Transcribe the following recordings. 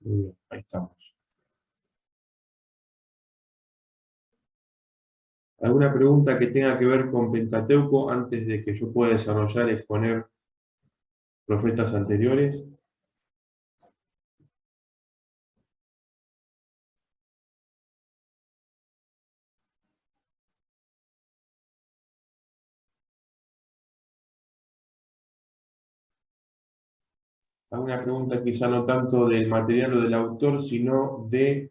Muy bien, ahí estamos. ¿Alguna pregunta que tenga que ver con Pentateuco antes de que yo pueda desarrollar y exponer profetas anteriores? ¿Alguna pregunta quizá no tanto del material o del autor, sino de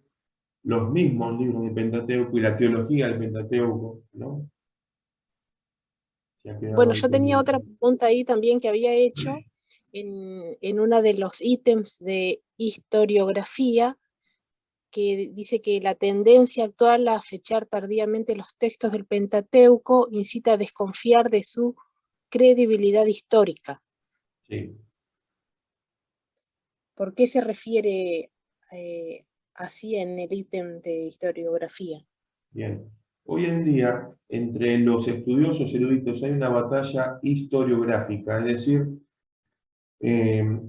los mismos libros de Pentateuco y la teología del Pentateuco, ¿no? Si ha quedado Bueno, ahí yo tenía pendiente. otra pregunta ahí también que había hecho en uno de los ítems de historiografía, que dice que la tendencia actual a fechar tardíamente los textos del Pentateuco incita a desconfiar de su credibilidad histórica. Sí, ¿Por qué se refiere así en el ítem de historiografía? bien. Hoy en día, entre los estudiosos eruditos hay una batalla historiográfica, es decir,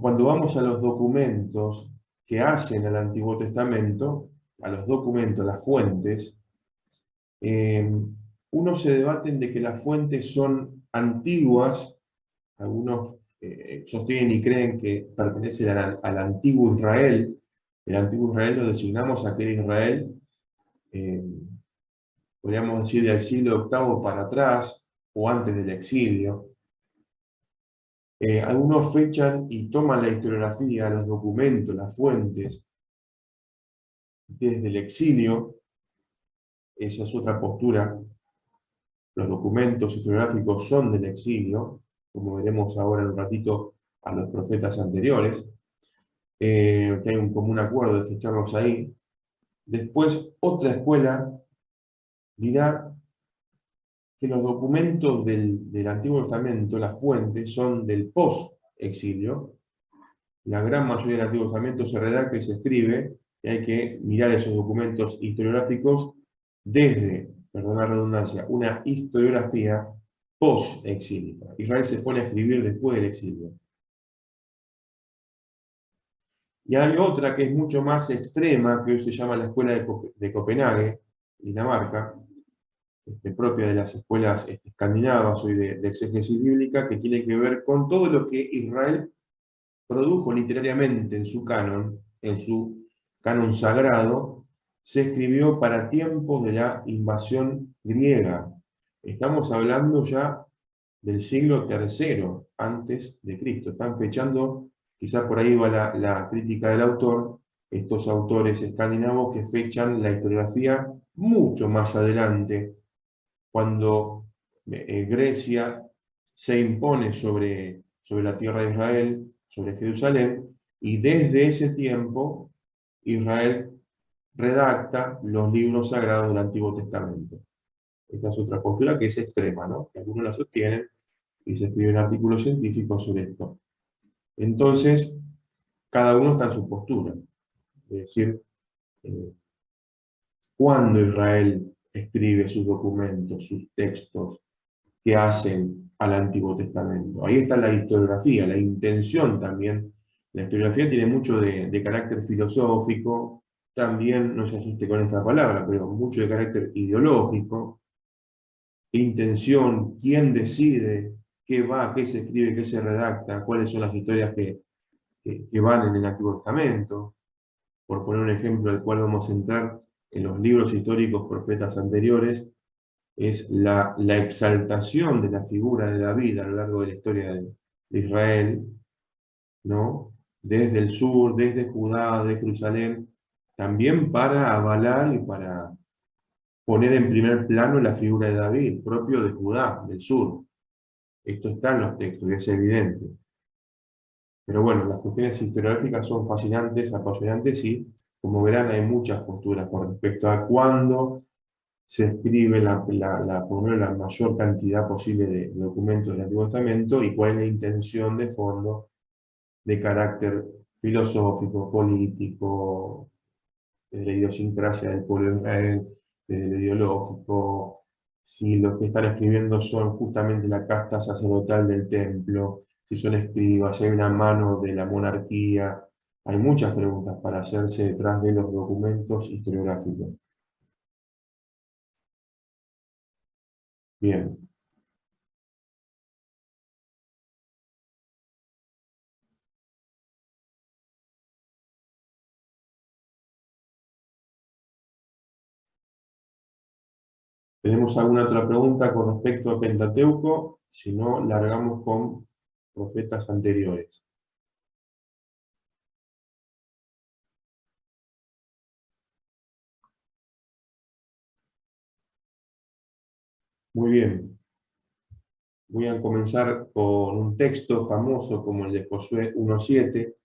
cuando vamos a los documentos que hacen al Antiguo Testamento, a los documentos, las fuentes, eh, unos se debaten de que las fuentes son antiguas, algunos sostienen y creen que pertenecen al antiguo Israel. El antiguo Israel lo designamos a aquel Israel, eh, podríamos decir, del siglo VIII para atrás o antes del exilio. Algunos fechan y toman la historiografía, los documentos, las fuentes, desde el exilio. Esa es otra postura. Los documentos historiográficos son del exilio, como veremos ahora en un ratito a los profetas anteriores, que hay un común acuerdo de fecharlos ahí. Después, otra escuela dirá que los documentos del Antiguo Testamento, las fuentes, son del post-exilio. La gran mayoría del Antiguo Testamento se redacta y se escribe, y hay que mirar esos documentos historiográficos desde, perdón la redundancia, una historiografía post-exilio. Israel se pone a escribir después del exilio. Y hay otra que es mucho más extrema, que hoy se llama la Escuela de Copenhague, Dinamarca, propia de las escuelas escandinavas hoy de exégesis bíblica, que tiene que ver con todo lo que Israel produjo literariamente en su canon sagrado, se escribió para tiempos de la invasión griega. Estamos hablando ya del siglo III antes de Cristo. Están fechando, quizás por ahí va la crítica del autor, estos autores escandinavos que fechan la historiografía mucho más adelante, cuando Grecia se impone sobre la tierra de Israel, sobre Jerusalén, y desde ese tiempo Israel redacta los libros sagrados del Antiguo Testamento. Esta es otra postura que es extrema, ¿no? Que algunos la sostienen y se escriben artículos científicos sobre esto. Entonces, cada uno está en su postura. Es decir, eh, cuando Israel escribe sus documentos, sus textos, que hacen al Antiguo Testamento. Ahí está la historiografía, la intención también. La historiografía tiene mucho de carácter filosófico, también, no se asuste con esta palabra, pero mucho de carácter ideológico, intención, quién decide, qué va, qué se escribe, qué se redacta, cuáles son las historias que van en el Antiguo Testamento. Por poner un ejemplo al cual vamos a entrar en los libros históricos profetas anteriores, es la exaltación de la figura de David a lo largo de la historia de Israel, ¿no? Desde el sur, desde Judá, de Jerusalén, también para avalar y para poner en primer plano la figura de David, propio de Judá, del sur. Esto está en los textos y es evidente. Pero bueno, las cuestiones historiográficas son fascinantes, apasionantes y, como verán, hay muchas posturas con respecto a cuándo se escribe por la mayor cantidad posible de documentos del Antiguo Testamento y cuál es la intención de fondo de carácter filosófico, político, desde la idiosincrasia del pueblo de Israel, desde lo ideológico, si los que están escribiendo son justamente la casta sacerdotal del templo, si son escribas, si hay una mano de la monarquía, Hay muchas preguntas para hacerse detrás de los documentos historiográficos. Bien. ¿Tenemos alguna otra pregunta con respecto a Pentateuco? Si no, largamos con profetas anteriores. Muy bien. Voy a comenzar con un texto famoso como el de Josué 1:7.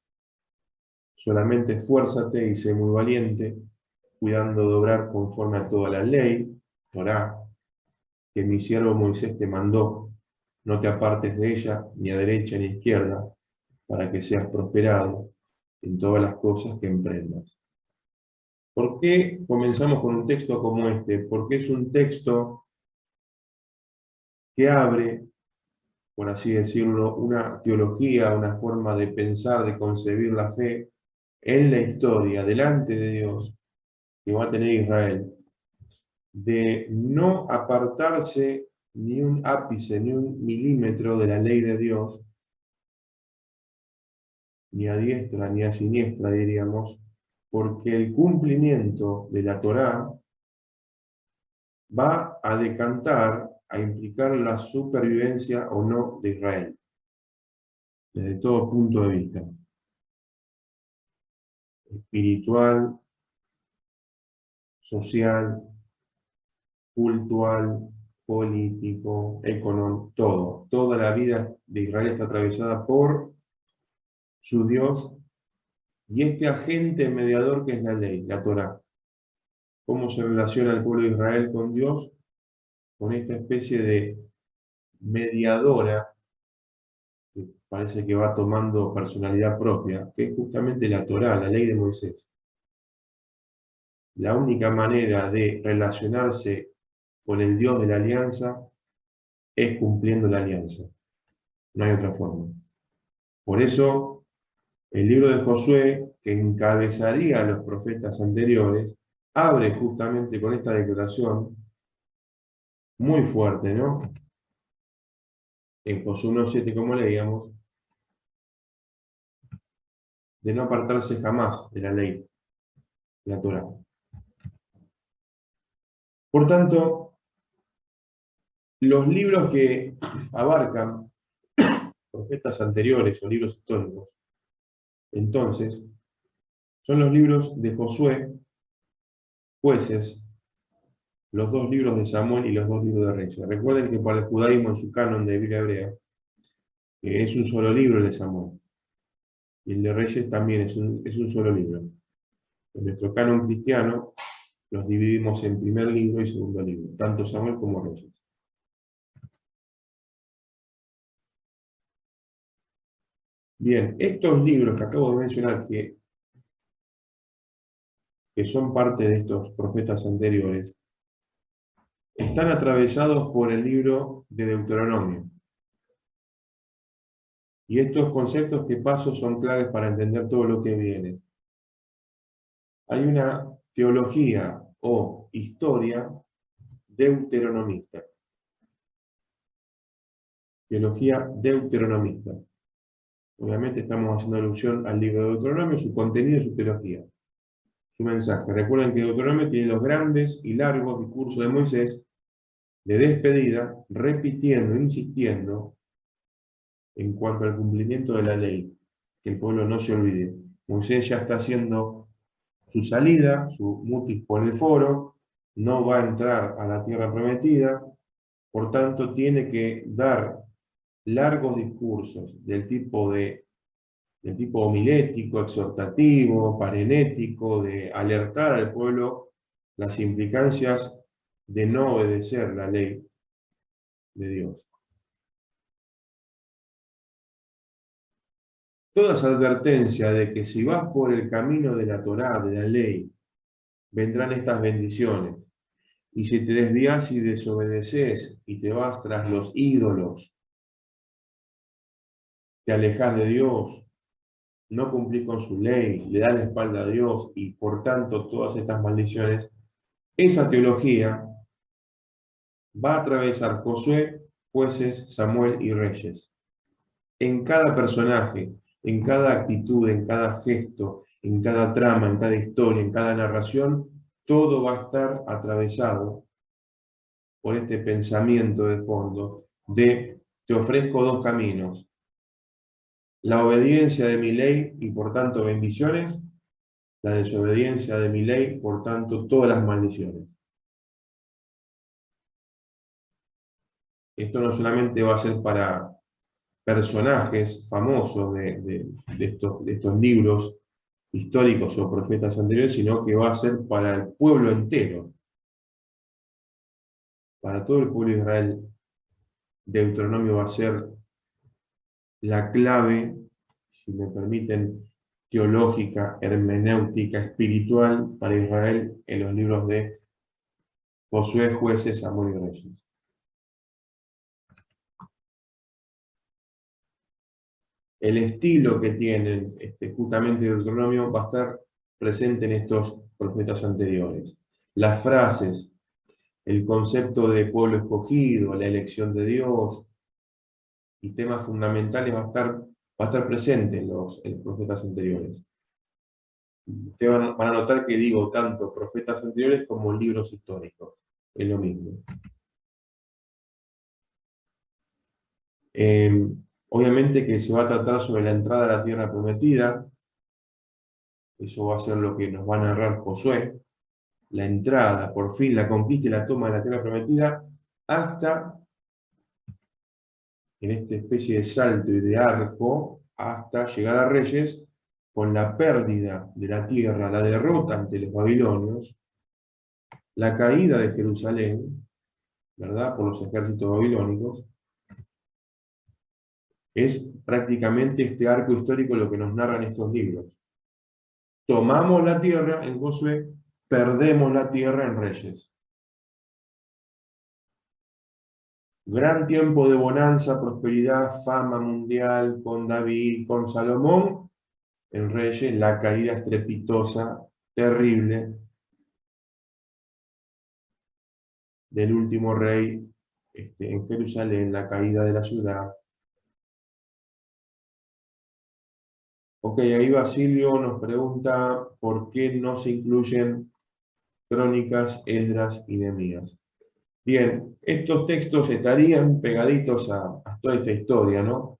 Solamente esfuérzate y sé muy valiente, cuidando de obrar conforme a toda la ley, Torá, que mi siervo Moisés te mandó. No te apartes de ella, ni a derecha ni a izquierda, para que seas prosperado en todas las cosas que emprendas. ¿Por qué comenzamos con un texto como este? Porque es un texto que abre, por así decirlo, una teología, una forma de pensar, de concebir la fe en la historia, delante de Dios, que va a tener Israel, de no apartarse ni un ápice, ni un milímetro de la ley de Dios, ni a diestra ni a siniestra, diríamos, porque el cumplimiento de la Torá va a decantar, a implicar la supervivencia o no de Israel, desde todo punto de vista, espiritual, social, cultural, político, económico, todo. Toda la vida de Israel está atravesada por su Dios y este agente mediador que es la ley, la Torá. ¿Cómo se relaciona el pueblo de Israel con Dios? Con esta especie de mediadora que parece que va tomando personalidad propia, que es justamente la Torá, la ley de Moisés. La única manera de relacionarse con el Dios de la alianza es cumpliendo la alianza. No hay otra forma. Por eso, el libro de Josué, que encabezaría a los profetas anteriores, abre justamente con esta declaración muy fuerte, ¿no? En Josué 1:7, como leíamos, de no apartarse jamás de la ley, de la Torá. Por tanto, los libros que abarcan profetas anteriores o libros históricos, entonces, son los libros de Josué, Jueces, los dos libros de Samuel y los dos libros de Reyes. Recuerden que para el judaísmo en su canon de Biblia hebrea, es un solo libro el de Samuel. Y el de Reyes también es un solo libro. En nuestro canon cristiano los dividimos en primer libro y segundo libro, tanto Samuel como Reyes. Bien, estos libros que acabo de mencionar, que son parte de estos profetas anteriores, están atravesados por el libro de Deuteronomio. Y estos conceptos que paso son claves para entender todo lo que viene. Hay una teología o historia deuteronomista. Teología deuteronomista. Obviamente estamos haciendo alusión al libro de Deuteronomio, su contenido y su teología. Su mensaje. Recuerden que Deuteronomio tiene los grandes y largos discursos de Moisés de despedida, repitiendo, insistiendo en cuanto al cumplimiento de la ley, que el pueblo no se olvide. Moisés ya está haciendo su salida, su mutis por el foro, no va a entrar a la tierra prometida, por tanto tiene que dar largos discursos del tipo homilético, exhortativo, parenético, de alertar al pueblo las implicancias de no obedecer la ley de Dios. Toda esa advertencia de que si vas por el camino de la Torá, de la ley, vendrán estas bendiciones. Y si te desvías y desobedeces y te vas tras los ídolos, te alejas de Dios, no cumplís con su ley, le das la espalda a Dios y por tanto todas estas maldiciones, esa teología va a atravesar Josué, jueces, Samuel y reyes. En cada personaje, en cada actitud, en cada gesto, en cada trama, en cada historia, en cada narración, todo va a estar atravesado por este pensamiento de fondo de te ofrezco dos caminos, la obediencia de mi ley y por tanto bendiciones, la desobediencia de mi ley, por tanto todas las maldiciones. Esto no solamente va a ser para personajes famosos de estos libros históricos o profetas anteriores, sino que va a ser para el pueblo entero, para todo el pueblo de Israel. Deuteronomio va a ser la clave, si me permiten, teológica, hermenéutica, espiritual para Israel en los libros de Josué, Jueces, Samuel y Reyes. El estilo que tienen justamente Deuteronomio va a estar presente en estos profetas anteriores. Las frases, el concepto de pueblo escogido, la elección de Dios y temas fundamentales va a estar presente en los profetas anteriores. Ustedes van a notar que digo tanto profetas anteriores como libros históricos. Es lo mismo. Obviamente que se va a tratar sobre la entrada a la tierra prometida. Eso va a ser lo que nos va a narrar Josué. La entrada, por fin, la conquista y la toma de la tierra prometida, hasta, en esta especie de salto y de arco, hasta llegar a Reyes, con la pérdida de la tierra, la derrota ante los babilonios, la caída de Jerusalén, ¿verdad?, por los ejércitos babilónicos. Es prácticamente este arco histórico lo que nos narran estos libros. Tomamos la tierra en Josué, perdemos la tierra en Reyes. Gran tiempo de bonanza, prosperidad, fama mundial con David, con Salomón. En Reyes, la caída estrepitosa, terrible, del último rey en Jerusalén, la caída de la ciudad. Ok, ahí Basilio nos pregunta por qué no se incluyen Crónicas, Esdras y Nehemías. Bien, estos textos estarían pegaditos a toda esta historia, ¿no?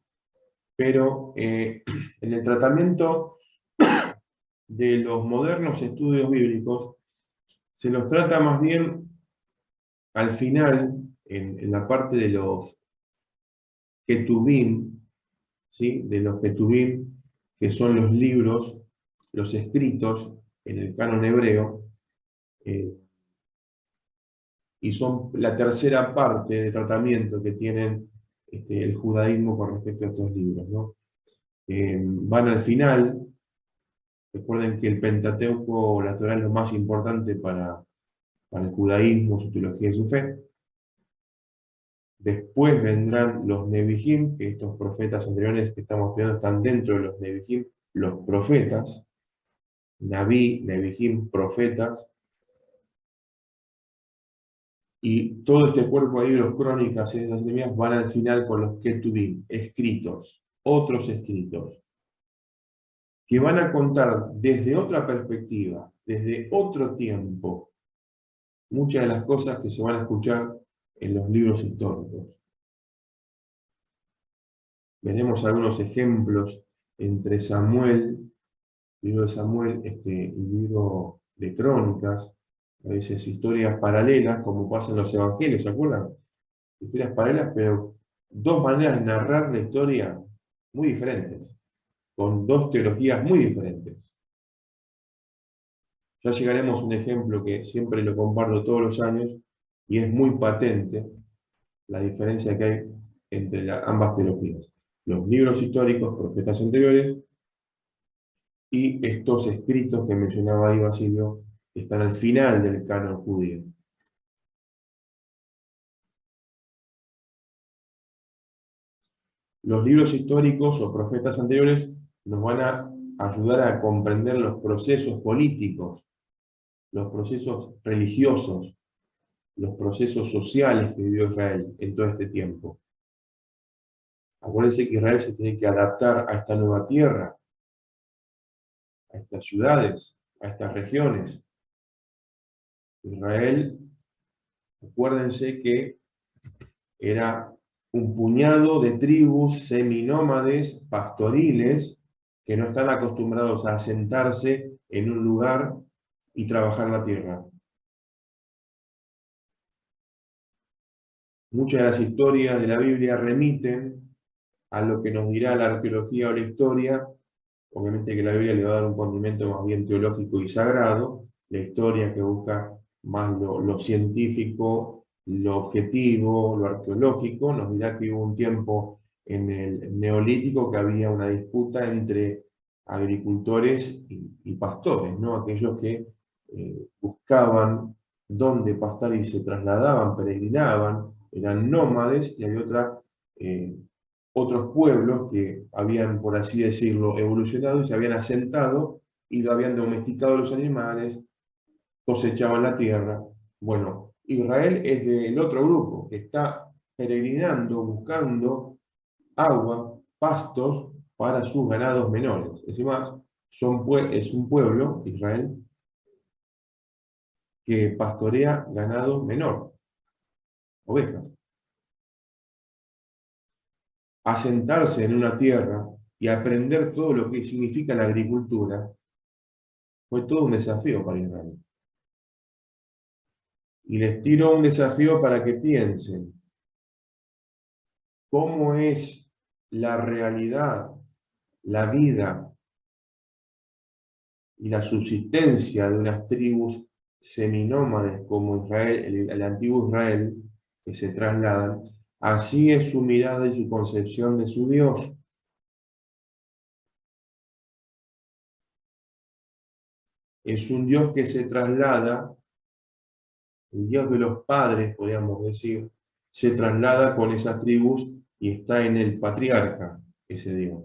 Pero en el tratamiento de los modernos estudios bíblicos, se los trata más bien al final, en la parte de los Ketubim, ¿sí? De los Ketubim, que son los libros, los escritos en el canon hebreo, y son la tercera parte de tratamiento que tienen el judaísmo con respecto a estos libros, ¿no? Van al final. Recuerden que el Pentateuco, la Torá, es lo más importante para el judaísmo, su teología y su fe. Después vendrán los Nevi'im, que estos profetas anteriores que estamos viendo están dentro de los Nevi'im, los profetas, Naví, Nevi'im, profetas, y todo este cuerpo ahí de los crónicas y de las Nehemías van al final con los Ketubim, escritos, otros escritos, que van a contar desde otra perspectiva, desde otro tiempo, muchas de las cosas que se van a escuchar en los libros históricos. Veremos algunos ejemplos entre Samuel, el libro de Samuel y el libro de Crónicas, a veces historias paralelas, como pasa en los evangelios, ¿se acuerdan? Historias paralelas, pero dos maneras de narrar la historia muy diferentes, con dos teologías muy diferentes. Ya llegaremos a un ejemplo que siempre lo comparto todos los años, y es muy patente la diferencia que hay entre ambas teologías. Los libros históricos, profetas anteriores, y estos escritos que mencionaba ahí Basilio, que están al final del canon judío. Los libros históricos o profetas anteriores nos van a ayudar a comprender los procesos políticos, los procesos religiosos, los procesos sociales que vivió Israel en todo este tiempo. Acuérdense que Israel se tiene que adaptar a esta nueva tierra, a estas ciudades, a estas regiones. Israel, acuérdense que era un puñado de tribus seminómades, pastoriles, que no están acostumbrados a asentarse en un lugar y trabajar la tierra. Muchas de las historias de la Biblia remiten a lo que nos dirá la arqueología o la historia. Obviamente que la Biblia le va a dar un condimento más bien teológico y sagrado, la historia que busca más lo científico, lo objetivo, lo arqueológico, nos dirá que hubo un tiempo en el Neolítico que había una disputa entre agricultores y pastores, ¿no? Aquellos que buscaban dónde pastar y se trasladaban, peregrinaban, eran nómades, y había otros pueblos que habían, por así decirlo, evolucionado y se habían asentado y habían domesticado los animales, cosechaban la tierra. Bueno, Israel es del otro grupo, que está peregrinando, buscando agua, pastos para sus ganados menores. Es más, es un pueblo, Israel, que pastorea ganado menor, ovejas. Asentarse en una tierra y aprender todo lo que significa la agricultura fue todo un desafío para Israel. Y les tiro un desafío para que piensen cómo es la realidad, la vida y la subsistencia de unas tribus seminómades como Israel, el antiguo Israel, que se trasladan. Así es su mirada y su concepción de su Dios. Es un Dios que se traslada, el Dios de los padres, podríamos decir, se traslada con esas tribus y está en el patriarca, ese Dios.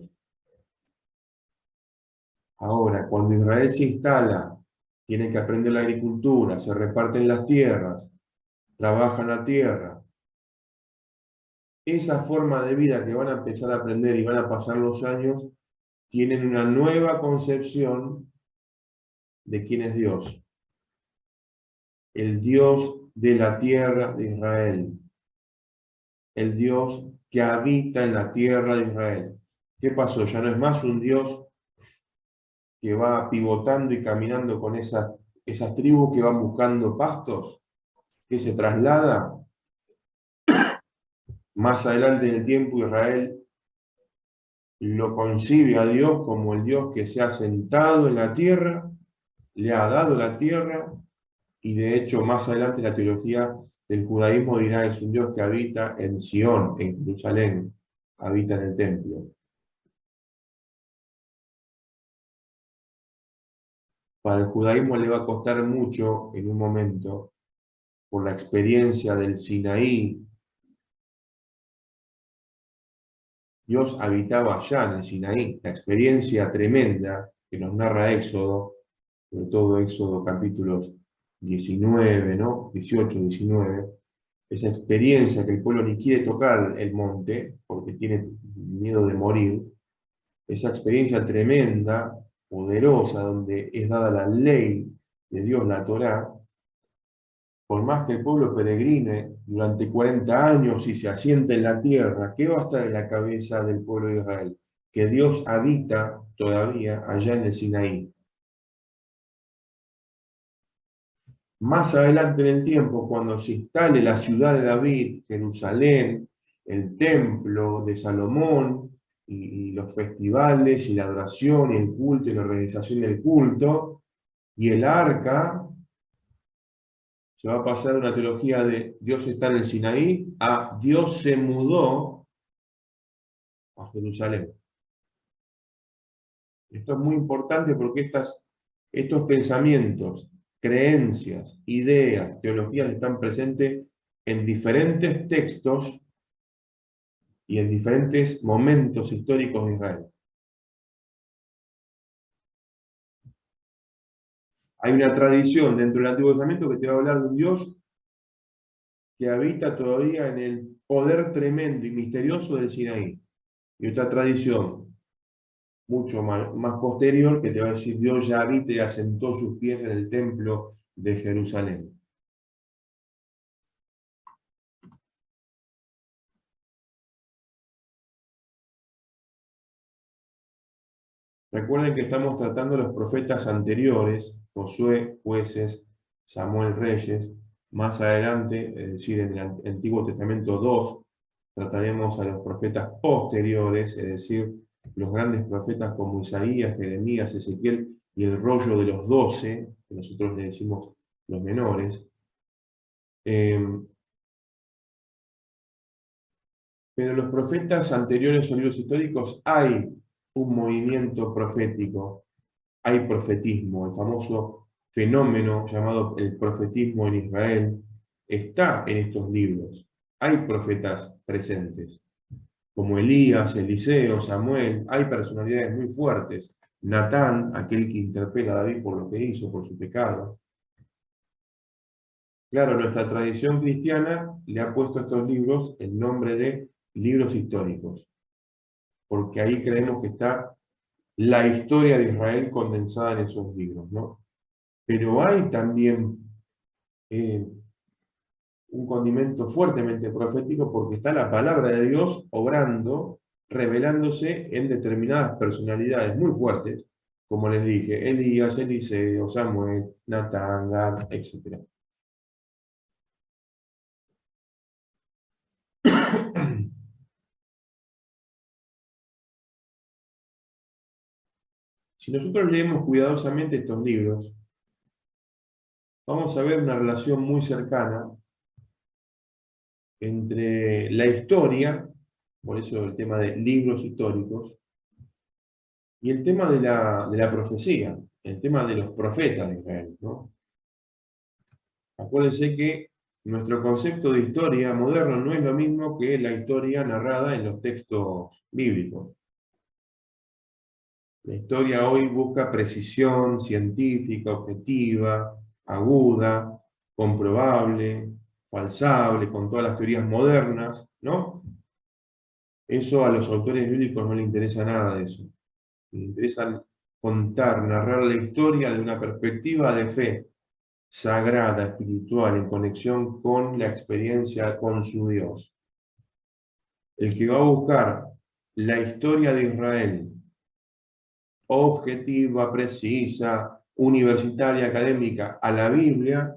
Ahora, cuando Israel se instala, tiene que aprender la agricultura, se reparten las tierras, trabajan la tierra. Esa forma de vida que van a empezar a aprender y van a pasar los años, tienen una nueva concepción de quién es Dios. El Dios de la tierra de Israel. El Dios que habita en la tierra de Israel. ¿Qué pasó? Ya no es más un Dios que va pivotando y caminando con esas tribus que van buscando pastos, que se traslada. Más adelante en el tiempo Israel lo concibe a Dios como el Dios que se ha sentado en la tierra, le ha dado la tierra, y de hecho más adelante la teología del judaísmo dirá es un Dios que habita en Sion, en Jerusalén, habita en el templo. Para el judaísmo le va a costar mucho en un momento, por la experiencia del Sinaí. Dios habitaba allá en el Sinaí, la experiencia tremenda que nos narra Éxodo, sobre todo Éxodo capítulos 19, ¿no? 18, 19, esa experiencia que el pueblo ni quiere tocar el monte porque tiene miedo de morir, esa experiencia tremenda, poderosa, donde es dada la ley de Dios, la Torá. Por más que el pueblo peregrine durante 40 años y se asiente en la tierra, ¿qué va a estar en la cabeza del pueblo de Israel? Que Dios habita todavía allá en el Sinaí. Más adelante en el tiempo, cuando se instale la ciudad de David, Jerusalén, el templo de Salomón, y los festivales, y la adoración, y el culto, y la organización del culto, y el arca, se va a pasar de una teología de Dios está en el Sinaí a Dios se mudó a Jerusalén. Esto es muy importante porque estos pensamientos, creencias, ideas, teologías están presentes en diferentes textos y en diferentes momentos históricos de Israel. Hay una tradición dentro del Antiguo Testamento que te va a hablar de un Dios que habita todavía en el poder tremendo y misterioso del Sinaí. Y otra tradición mucho más posterior que te va a decir Dios ya habita y asentó sus pies en el templo de Jerusalén. Recuerden que estamos tratando los profetas anteriores, Josué, Jueces, Samuel, Reyes. Más adelante, es decir, en el Antiguo Testamento 2, trataremos a los profetas posteriores, es decir, los grandes profetas como Isaías, Jeremías, Ezequiel y el rollo de los 12, que nosotros le decimos los menores. Pero los profetas anteriores o libros históricos hay un movimiento profético, hay profetismo, el famoso fenómeno llamado el profetismo en Israel está en estos libros. Hay profetas presentes, como Elías, Eliseo, Samuel, hay personalidades muy fuertes. Natán, aquel que interpela a David por lo que hizo, por su pecado. Claro, nuestra tradición cristiana le ha puesto a estos libros el nombre de libros históricos, porque ahí creemos que está la historia de Israel condensada en esos libros, ¿no? Pero hay también un condimento fuertemente profético porque está la palabra de Dios obrando, revelándose en determinadas personalidades muy fuertes, como les dije, Elías, Eliseo, Samuel, Natán, Gad, etc. Si nosotros leemos cuidadosamente estos libros, vamos a ver una relación muy cercana entre la historia, por eso el tema de libros históricos, y el tema de la profecía, el tema de los profetas de Israel, ¿no? Acuérdense que nuestro concepto de historia moderno no es lo mismo que la historia narrada en los textos bíblicos. La historia hoy busca precisión científica, objetiva, aguda, comprobable, falsable, con todas las teorías modernas, ¿no? Eso a los autores bíblicos no les interesa nada de eso. Les interesa contar, narrar la historia de una perspectiva de fe sagrada, espiritual, en conexión con la experiencia con su Dios. El que va a buscar la historia de Israel objetiva, precisa, universitaria, académica, a la Biblia,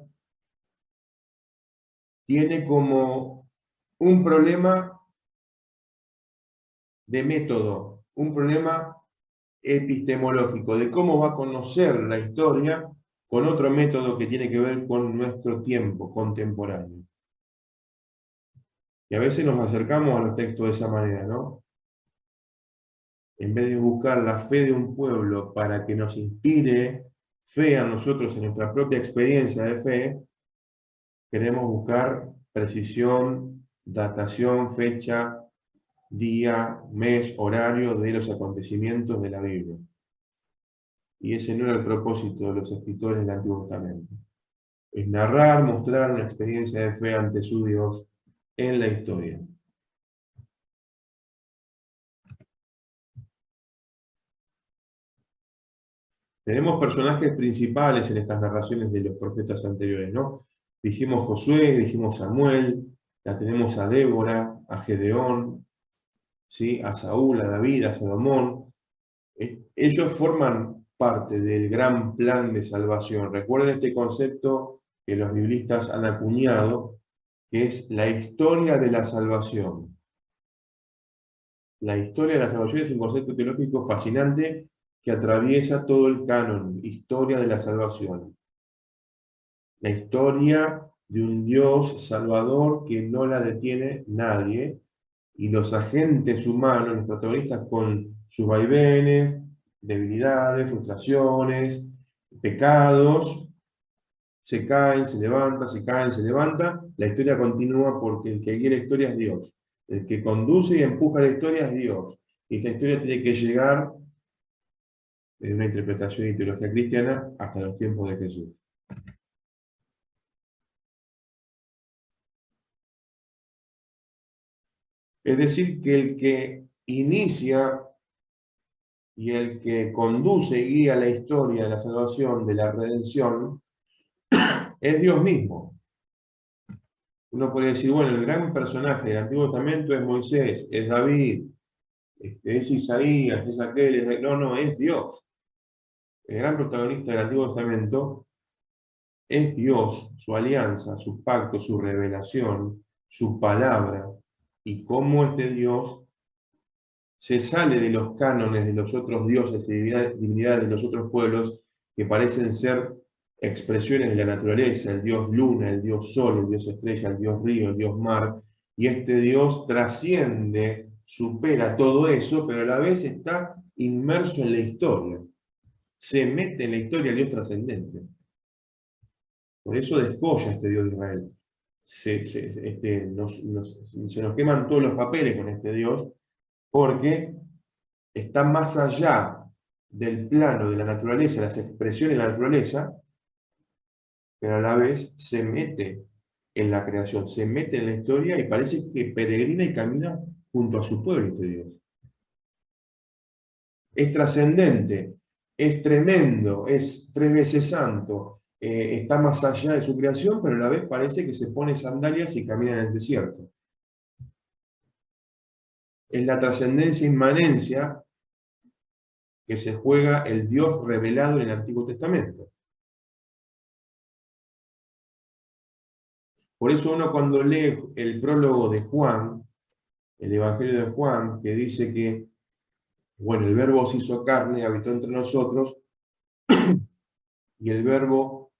tiene como un problema de método, un problema epistemológico, de cómo va a conocer la historia con otro método que tiene que ver con nuestro tiempo contemporáneo. Y a veces nos acercamos a los textos de esa manera, ¿no? En vez de buscar la fe de un pueblo para que nos inspire fe a nosotros en nuestra propia experiencia de fe, queremos buscar precisión, datación, fecha, día, mes, horario de los acontecimientos de la Biblia. Y ese no era el propósito de los escritores del Antiguo Testamento. Es narrar, mostrar una experiencia de fe ante su Dios en la historia. Tenemos personajes principales en estas narraciones de los profetas anteriores, ¿no? Dijimos Josué, dijimos Samuel, la tenemos a Débora, a Gedeón, ¿sí? A Saúl, a David, a Salomón. Ellos forman parte del gran plan de salvación. Recuerden este concepto que los biblistas han acuñado, que es la historia de la salvación. La historia de la salvación es un concepto teológico fascinante que atraviesa todo el canon, historia de la salvación. La historia de un Dios salvador que no la detiene nadie, y los agentes humanos, los protagonistas con sus vaivenes, debilidades, frustraciones, pecados, se caen, se levanta, se caen, se levanta, la historia continúa porque el que guía la historia es Dios. El que conduce y empuja la historia es Dios. Y esta historia tiene que llegar desde una interpretación y teología cristiana hasta los tiempos de Jesús. Es decir, que el que inicia y el que conduce y guía la historia de la salvación, de la redención, es Dios mismo. Uno puede decir, bueno, el gran personaje del Antiguo Testamento es Moisés, es David, es Isaías, es aquel, es aquel. No, es Dios. El gran protagonista del Antiguo Testamento es Dios, su alianza, sus pactos, su revelación, su palabra, y cómo este Dios se sale de los cánones de los otros dioses y divinidades de los otros pueblos que parecen ser expresiones de la naturaleza, el dios luna, el dios sol, el dios estrella, el dios río, el dios mar, y este Dios trasciende, supera todo eso, pero a la vez está inmerso en la historia. Se mete en la historia el Dios trascendente. Por eso descolla este Dios de Israel. Se nos queman todos los papeles con este Dios, porque está más allá del plano de la naturaleza, las expresiones de la naturaleza, pero a la vez se mete en la creación, se mete en la historia y parece que peregrina y camina junto a su pueblo este Dios. Es trascendente, es tremendo, es 3 veces santo, está más allá de su creación, pero a la vez parece que se pone sandalias y camina en el desierto. Es la trascendencia e inmanencia que se juega el Dios revelado en el Antiguo Testamento. Por eso uno cuando lee el prólogo de Juan, el Evangelio de Juan, que dice que, bueno, el Verbo se hizo carne, habitó entre nosotros, y el Verbo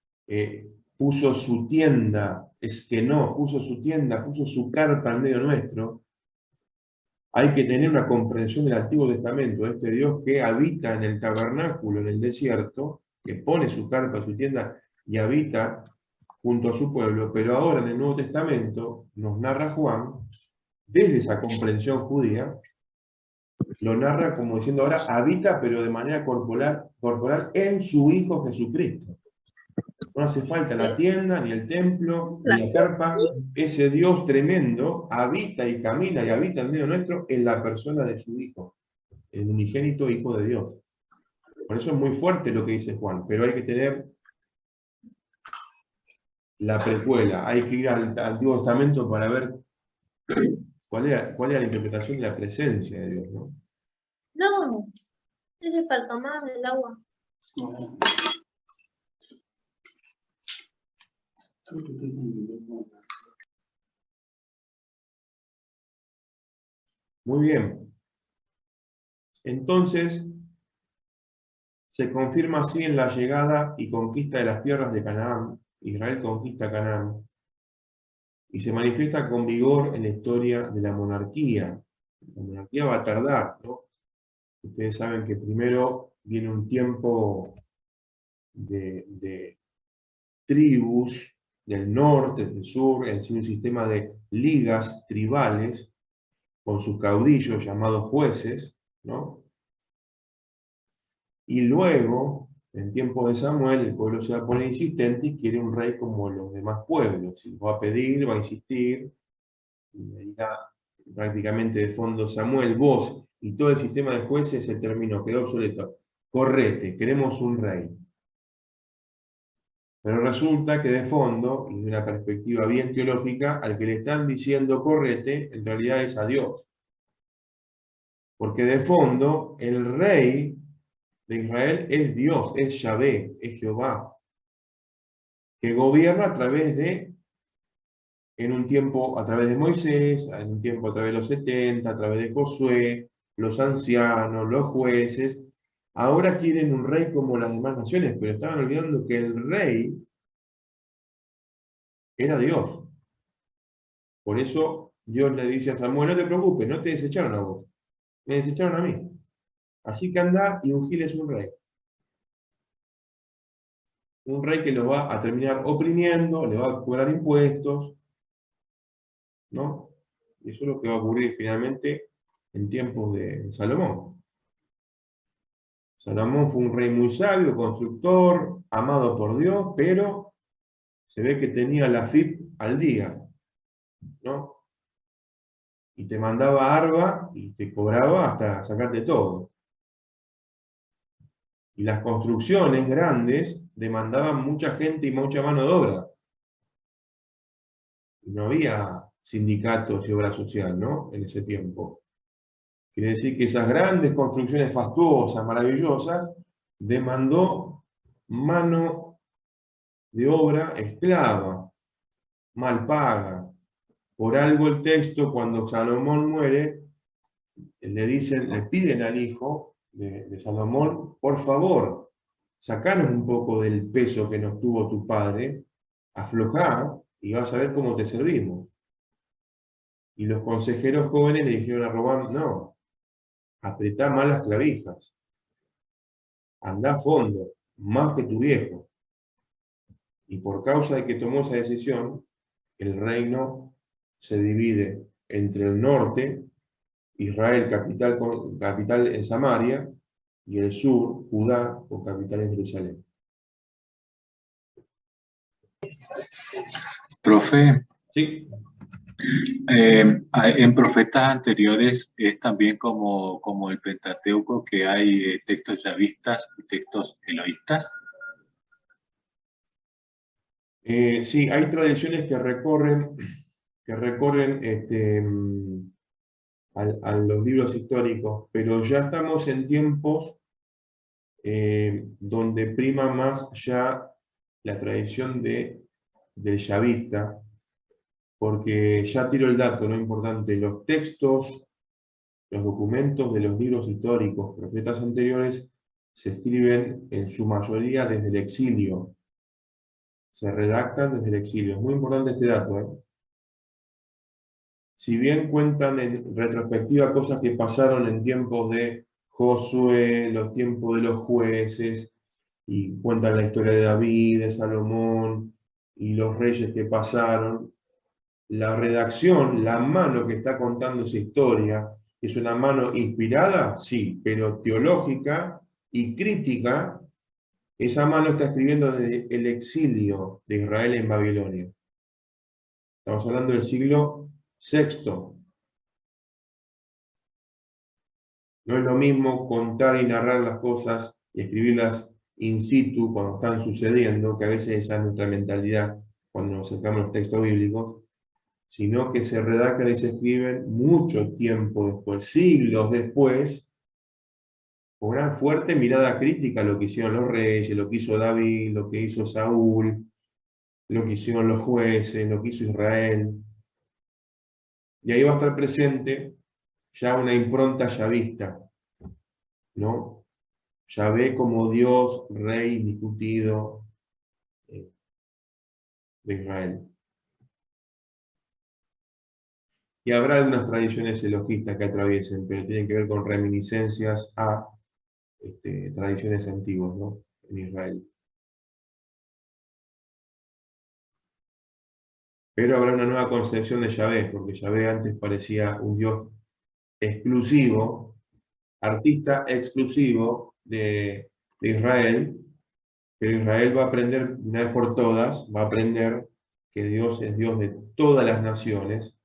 puso su tienda, puso su tienda, puso su carpa en medio nuestro. Hay que tener una comprensión del Antiguo Testamento, de este Dios que habita en el tabernáculo, en el desierto, que pone su carpa, su tienda, y habita junto a su pueblo, pero ahora en el Nuevo Testamento nos narra Juan, desde esa comprensión judía, lo narra como diciendo ahora habita, pero de manera corporal en su Hijo Jesucristo. No hace falta la tienda, ni el templo, ni la carpa. Ese Dios tremendo habita y camina y habita en medio nuestro en la persona de su Hijo, el unigénito Hijo de Dios. Por eso es muy fuerte lo que dice Juan, pero hay que tener la precuela, hay que ir al Antiguo Testamento para ver cuál era la interpretación de la presencia de Dios, ¿no? No, es para tomar el agua. Muy bien. Entonces, se confirma así en la llegada y conquista de las tierras de Canaán. Israel conquista Canaán. Y se manifiesta con vigor en la historia de la monarquía. La monarquía va a tardar, ¿no? Ustedes saben que primero viene un tiempo de tribus del norte, del sur, es decir, un sistema de ligas tribales con sus caudillos llamados jueces, ¿no? Y luego, en tiempo de Samuel, el pueblo se va a poner insistente y quiere un rey como los demás pueblos. Y va a pedir, va a insistir, y me dirá prácticamente de fondo Samuel, vos y todo el sistema de jueces se terminó, quedó obsoleto. Correte, queremos un rey. Pero resulta que de fondo, y de una perspectiva bien teológica, al que le están diciendo correte, en realidad es a Dios. Porque de fondo, el rey de Israel es Dios, es Yahvé, es Jehová, que gobierna a través de, en un tiempo a través de Moisés, en un tiempo a través de los 70, a través de Josué, los ancianos, los jueces. Ahora quieren un rey como las demás naciones, pero estaban olvidando que el rey era Dios. Por eso Dios le dice a Samuel, no te preocupes, no te desecharon a vos, me desecharon a mí. Así que anda y ungiles un rey. Un rey que los va a terminar oprimiendo, le va a cobrar impuestos, ¿no? Y eso es lo que va a ocurrir finalmente en tiempos de Salomón. Salomón fue un rey muy sabio, constructor, amado por Dios, pero se ve que tenía la FIP al día, ¿no? Y te mandaba arba y te cobraba hasta sacarte todo. Y las construcciones grandes demandaban mucha gente y mucha mano de obra. Y no había sindicatos y obra social, ¿no? En ese tiempo. Quiere decir que esas grandes construcciones fastuosas, maravillosas, demandó mano de obra esclava, mal paga. Por algo el texto, cuando Salomón muere, le piden al hijo de Salomón, por favor, sacanos un poco del peso que nos tuvo tu padre, aflojá y vas a ver cómo te servimos. Y los consejeros jóvenes le dijeron a Robán, no, apretá más las clavijas, andá a fondo, más que tu viejo. Y por causa de que tomó esa decisión, el reino se divide entre el norte, Israel capital en Samaria, y el sur, Judá, con capital en Jerusalén. Profe, ¿Sí? en profetas anteriores es también como el Pentateuco que hay textos yavistas y textos eloístas. Sí, hay tradiciones que recorren a los libros históricos, pero ya estamos en tiempos donde prima más ya la tradición del yavista, porque ya tiro el dato, no importante, los textos, los documentos de los libros históricos, profetas anteriores, se escriben en su mayoría desde el exilio, se redactan desde el exilio. Es muy importante este dato, ¿eh? Si bien cuentan en retrospectiva cosas que pasaron en tiempos de Josué, los tiempos de los jueces, y cuentan la historia de David, de Salomón y los reyes que pasaron, la redacción, la mano que está contando esa historia, ¿es una mano inspirada? Sí, pero teológica y crítica, esa mano está escribiendo desde el exilio de Israel en Babilonia. Estamos hablando del siglo VI. No es lo mismo contar y narrar las cosas y escribirlas in situ cuando están sucediendo, que a veces esa es nuestra mentalidad cuando nos acercamos a los textos bíblicos, sino que se redactan y se escriben mucho tiempo después, siglos después, con una fuerte mirada crítica a lo que hicieron los reyes, lo que hizo David, lo que hizo Saúl, lo que hicieron los jueces, lo que hizo Israel. Y ahí va a estar presente ya una impronta yavista, ¿no? Yahvé como Dios, Rey indiscutido de Israel. Y habrá algunas tradiciones elogistas que atraviesen, pero tienen que ver con reminiscencias a tradiciones antiguas, ¿no? En Israel. Pero habrá una nueva concepción de Yahvé, porque Yahvé antes parecía un Dios exclusivo, artista exclusivo de Israel, pero Israel va a aprender una vez por todas, va a aprender que Dios es Dios de todas las naciones,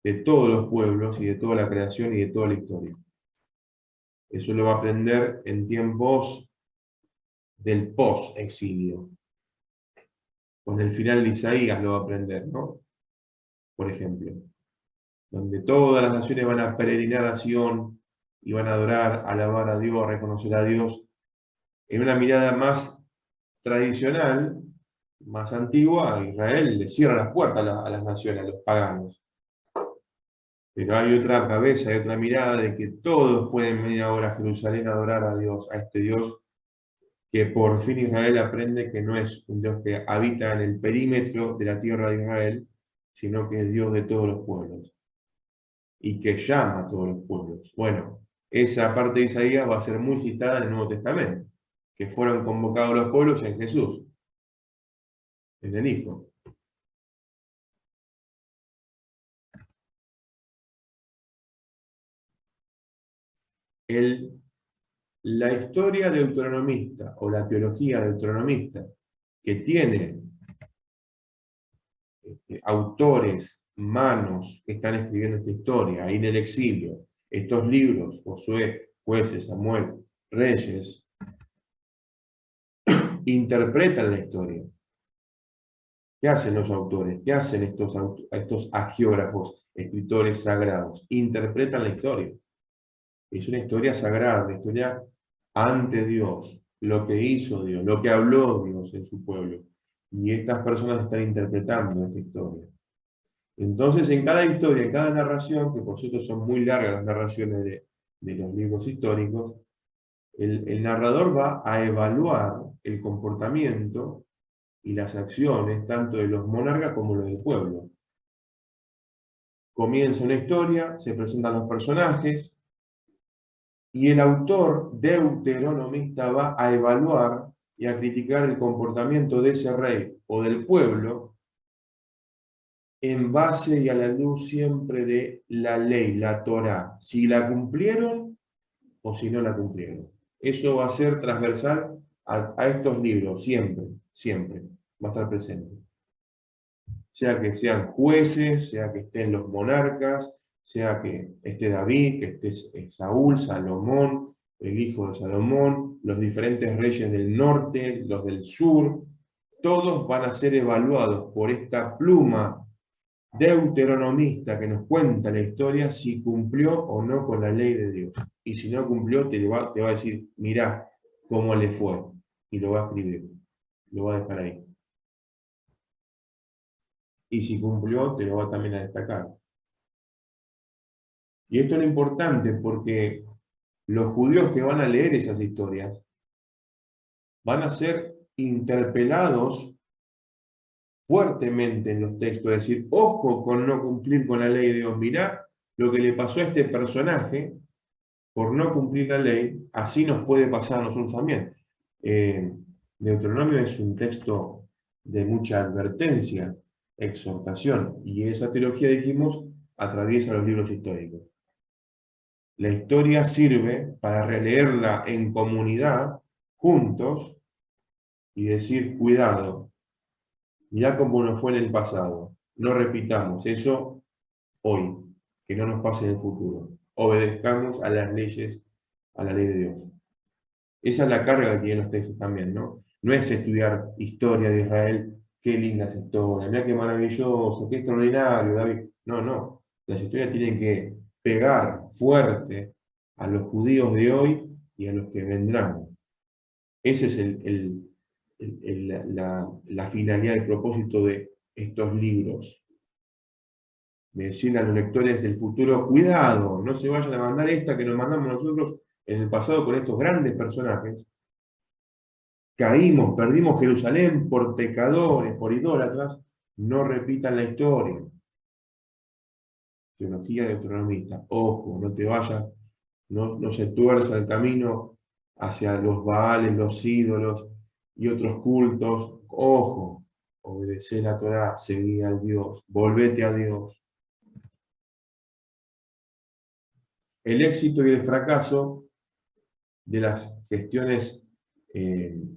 de todos los pueblos y de toda la creación y de toda la historia. Eso lo va a aprender en tiempos del post-exilio. Con el final de Isaías lo va a aprender, ¿no? Por ejemplo, donde todas las naciones van a peregrinar a Sion y van a adorar, alabar a Dios, reconocer a Dios, en una mirada más tradicional, más antigua. Israel le cierra las puertas a las naciones, a los paganos. Pero hay otra cabeza, hay otra mirada de que todos pueden venir ahora a Jerusalén a adorar a Dios, a este Dios que por fin Israel aprende que no es un Dios que habita en el perímetro de la tierra de Israel, sino que es Dios de todos los pueblos y que llama a todos los pueblos. Bueno, esa parte de Isaías va a ser muy citada en el Nuevo Testamento, que fueron convocados los pueblos en Jesús, en el Hijo. Él la historia deuteronomista o la teología deuteronomista que tiene autores, manos que están escribiendo esta historia, ahí en el exilio, estos libros, Josué, Jueces, Samuel, Reyes, interpretan la historia. ¿Qué hacen los autores? ¿Qué hacen estos agiógrafos, escritores sagrados? Interpretan la historia. Es una historia sagrada, una historia ante Dios, lo que hizo Dios, lo que habló Dios en su pueblo. Y estas personas están interpretando esta historia. Entonces, en cada historia, en cada narración, que por cierto son muy largas las narraciones de los libros históricos, el narrador va a evaluar el comportamiento y las acciones, tanto de los monarcas como los del pueblo. Comienza una historia, se presentan los personajes, y el autor deuteronomista va a evaluar y a criticar el comportamiento de ese rey o del pueblo en base y a la luz siempre de la ley, la Torá, si la cumplieron o si no la cumplieron. Eso va a ser transversal a estos libros, siempre, siempre, va a estar presente. Sea que sean jueces, sea que estén los monarcas, sea que esté David, que esté Saúl, Salomón, el hijo de Salomón, los diferentes reyes del norte, los del sur, todos van a ser evaluados por esta pluma deuteronomista que nos cuenta la historia si cumplió o no con la ley de Dios. Y si no cumplió, te va a decir, mirá cómo le fue. Y lo va a escribir, lo va a dejar ahí. Y si cumplió, te lo va también a destacar. Y esto es lo importante porque los judíos que van a leer esas historias van a ser interpelados fuertemente en los textos, es decir, ojo con no cumplir con la ley de Dios. Mirá lo que le pasó a este personaje por no cumplir la ley, así nos puede pasar a nosotros también. Deuteronomio es un texto de mucha advertencia, exhortación, y esa teología, dijimos, atraviesa los libros históricos. La historia sirve para releerla en comunidad, juntos, y decir, cuidado, mirá cómo nos fue en el pasado, no repitamos eso hoy, que no nos pase en el futuro. Obedezcamos a las leyes, a la ley de Dios. Esa es la carga que tienen los textos también, ¿no? No es estudiar historia de Israel, qué linda es historia, mira qué maravilloso, qué extraordinario, David. No, no. Las historias tienen que pegar fuerte a los judíos de hoy y a los que vendrán. Ese es la finalidad, el propósito de estos libros. De decirle a los lectores del futuro, cuidado, no se vayan a mandar esta que nos mandamos nosotros en el pasado con estos grandes personajes. Caímos, perdimos Jerusalén por pecadores, por idólatras, no repitan la historia. Teología deuteronomista, ojo, no te vayas, no se tuerza el camino hacia los Baales, los ídolos y otros cultos. Ojo, obedece la Torá, seguí a Dios, volvete a Dios. El éxito y el fracaso de las gestiones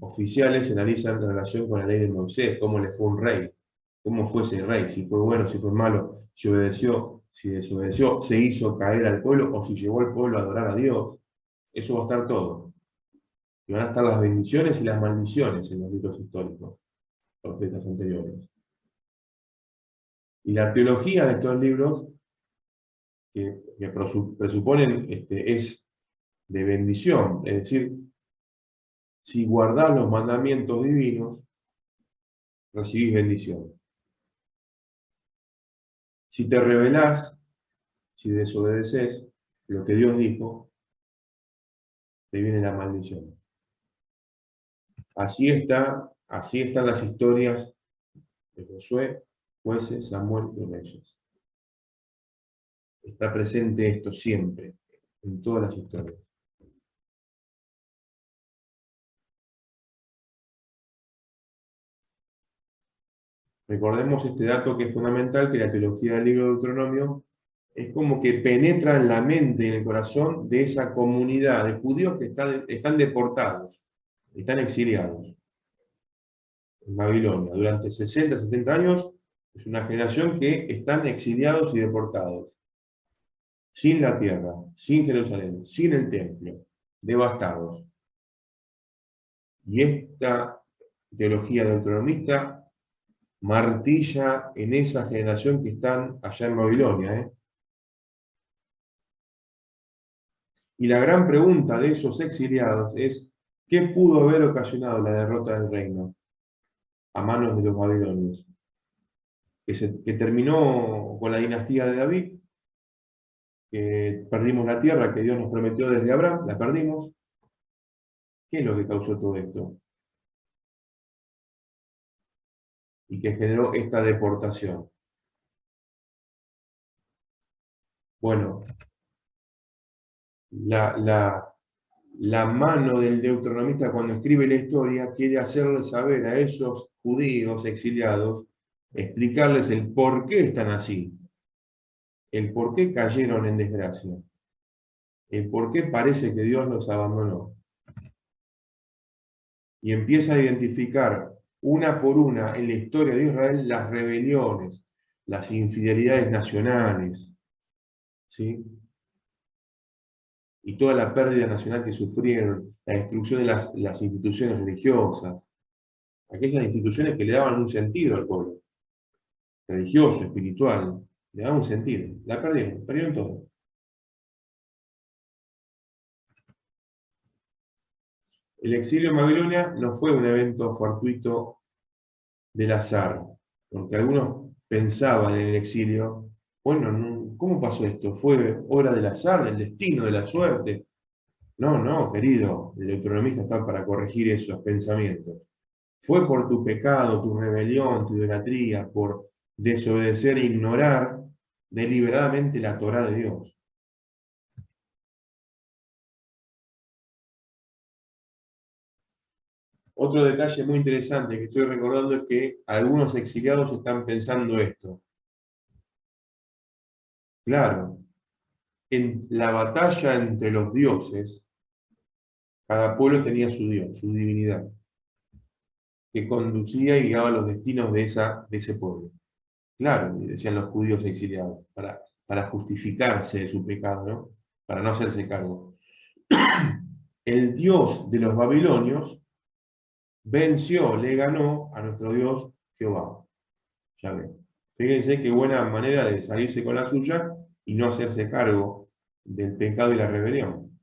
oficiales se analizan en relación con la ley de Moisés, cómo le fue un rey, cómo fue ese rey, si fue bueno, si fue malo, si obedeció, si desobedeció, se hizo caer al pueblo o si llevó al pueblo a adorar a Dios. Eso va a estar todo. Y van a estar las bendiciones y las maldiciones en los libros históricos, profetas anteriores. Y la teología de estos libros, que presuponen, es de bendición, es decir, si guardás los mandamientos divinos, recibís bendición. Si te rebelás, si desobedeces lo que Dios dijo, te viene la maldición. Así están las historias de Josué, Jueces, Samuel y Reyes. Está presente esto siempre, en todas las historias. Recordemos este dato que es fundamental, que la teología del libro de Deuteronomio es como que penetra en la mente y en el corazón de esa comunidad de judíos que están deportados, están exiliados en Babilonia. Durante 60, 70 años es una generación que están exiliados y deportados, sin la tierra, sin Jerusalén, sin el templo, devastados. Y esta teología deuteronomista martilla en esa generación que están allá en Babilonia. Y la gran pregunta de esos exiliados es, ¿qué pudo haber ocasionado la derrota del reino a manos de los babilonios? Que terminó con la dinastía de David, que perdimos la tierra que Dios nos prometió desde Abraham, la perdimos. ¿Qué es lo que causó todo esto? Y que generó esta deportación. Bueno, la mano del deuteronomista cuando escribe la historia quiere hacerle saber a esos judíos exiliados, explicarles el por qué están así, el por qué cayeron en desgracia, el por qué parece que Dios los abandonó. Y empieza a identificar una por una en la historia de Israel las rebeliones, las infidelidades nacionales, ¿sí? Y toda la pérdida nacional que sufrieron, la destrucción de las instituciones religiosas, aquellas instituciones que le daban un sentido al pueblo, religioso, espiritual, le daban un sentido. La perdieron todo. El exilio en Babilonia no fue un evento fortuito del azar, porque algunos pensaban en el exilio, bueno, ¿cómo pasó esto? ¿Fue obra del azar, del destino, de la suerte? No, querido, el deuteronomista está para corregir esos pensamientos. Fue por tu pecado, tu rebelión, tu idolatría, por desobedecer e ignorar deliberadamente la Torá de Dios. Otro detalle muy interesante que estoy recordando es que algunos exiliados están pensando esto. Claro, en la batalla entre los dioses, cada pueblo tenía su dios, su divinidad, que conducía y guiaba los destinos de ese pueblo. Claro, y decían los judíos exiliados, para justificarse de su pecado, ¿no? Para no hacerse cargo. El dios de los babilonios venció, le ganó a nuestro Dios Jehová. Ya ven. Fíjense qué buena manera de salirse con la suya y no hacerse cargo del pecado y la rebelión.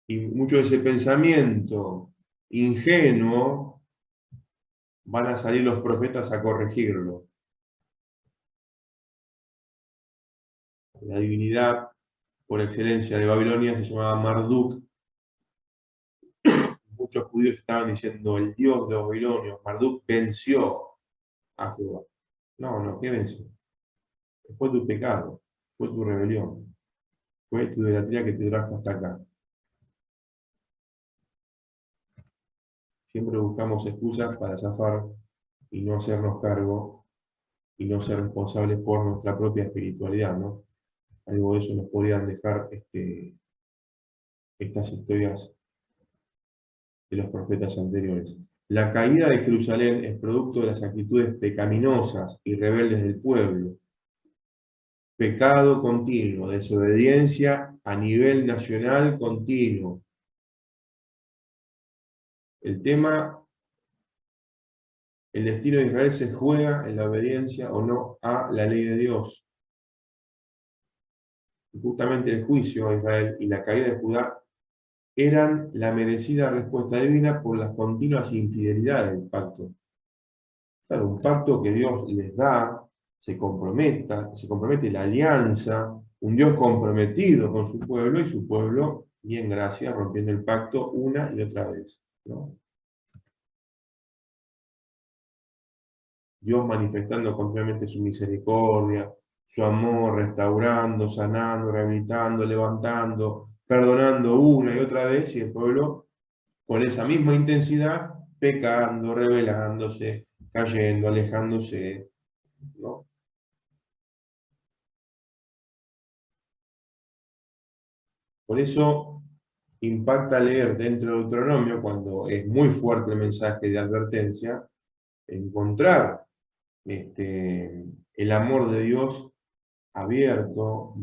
Y mucho de ese pensamiento ingenuo van a salir los profetas a corregirlo. La divinidad por excelencia de Babilonia se llamaba Marduk. Muchos judíos estaban diciendo, el dios de los babilonios, Marduk, venció a Jehová. No, ¿qué venció? Fue tu pecado, fue tu rebelión, fue tu idolatría que te trajo hasta acá. Siempre buscamos excusas para zafar y no hacernos cargo y no ser responsables por nuestra propia espiritualidad, ¿no? Algo de eso nos podrían dejar estas historias de los profetas anteriores. La caída de Jerusalén es producto de las actitudes pecaminosas y rebeldes del pueblo. Pecado continuo, desobediencia a nivel nacional continuo. El destino de Israel se juega en la obediencia o no a la ley de Dios. Y justamente el juicio a Israel y la caída de Judá eran la merecida respuesta divina por las continuas infidelidades del pacto. Claro, un pacto que Dios les da, se compromete la alianza, un Dios comprometido con su pueblo y su pueblo, y en gracia, rompiendo el pacto una y otra vez, ¿no? Dios manifestando continuamente su misericordia, su amor, restaurando, sanando, rehabilitando, levantando, perdonando una y otra vez, y el pueblo con esa misma intensidad, pecando, rebelándose, cayendo, alejándose, ¿no? Por eso impacta leer dentro de Deuteronomio, cuando es muy fuerte el mensaje de advertencia, encontrar el amor de Dios abierto,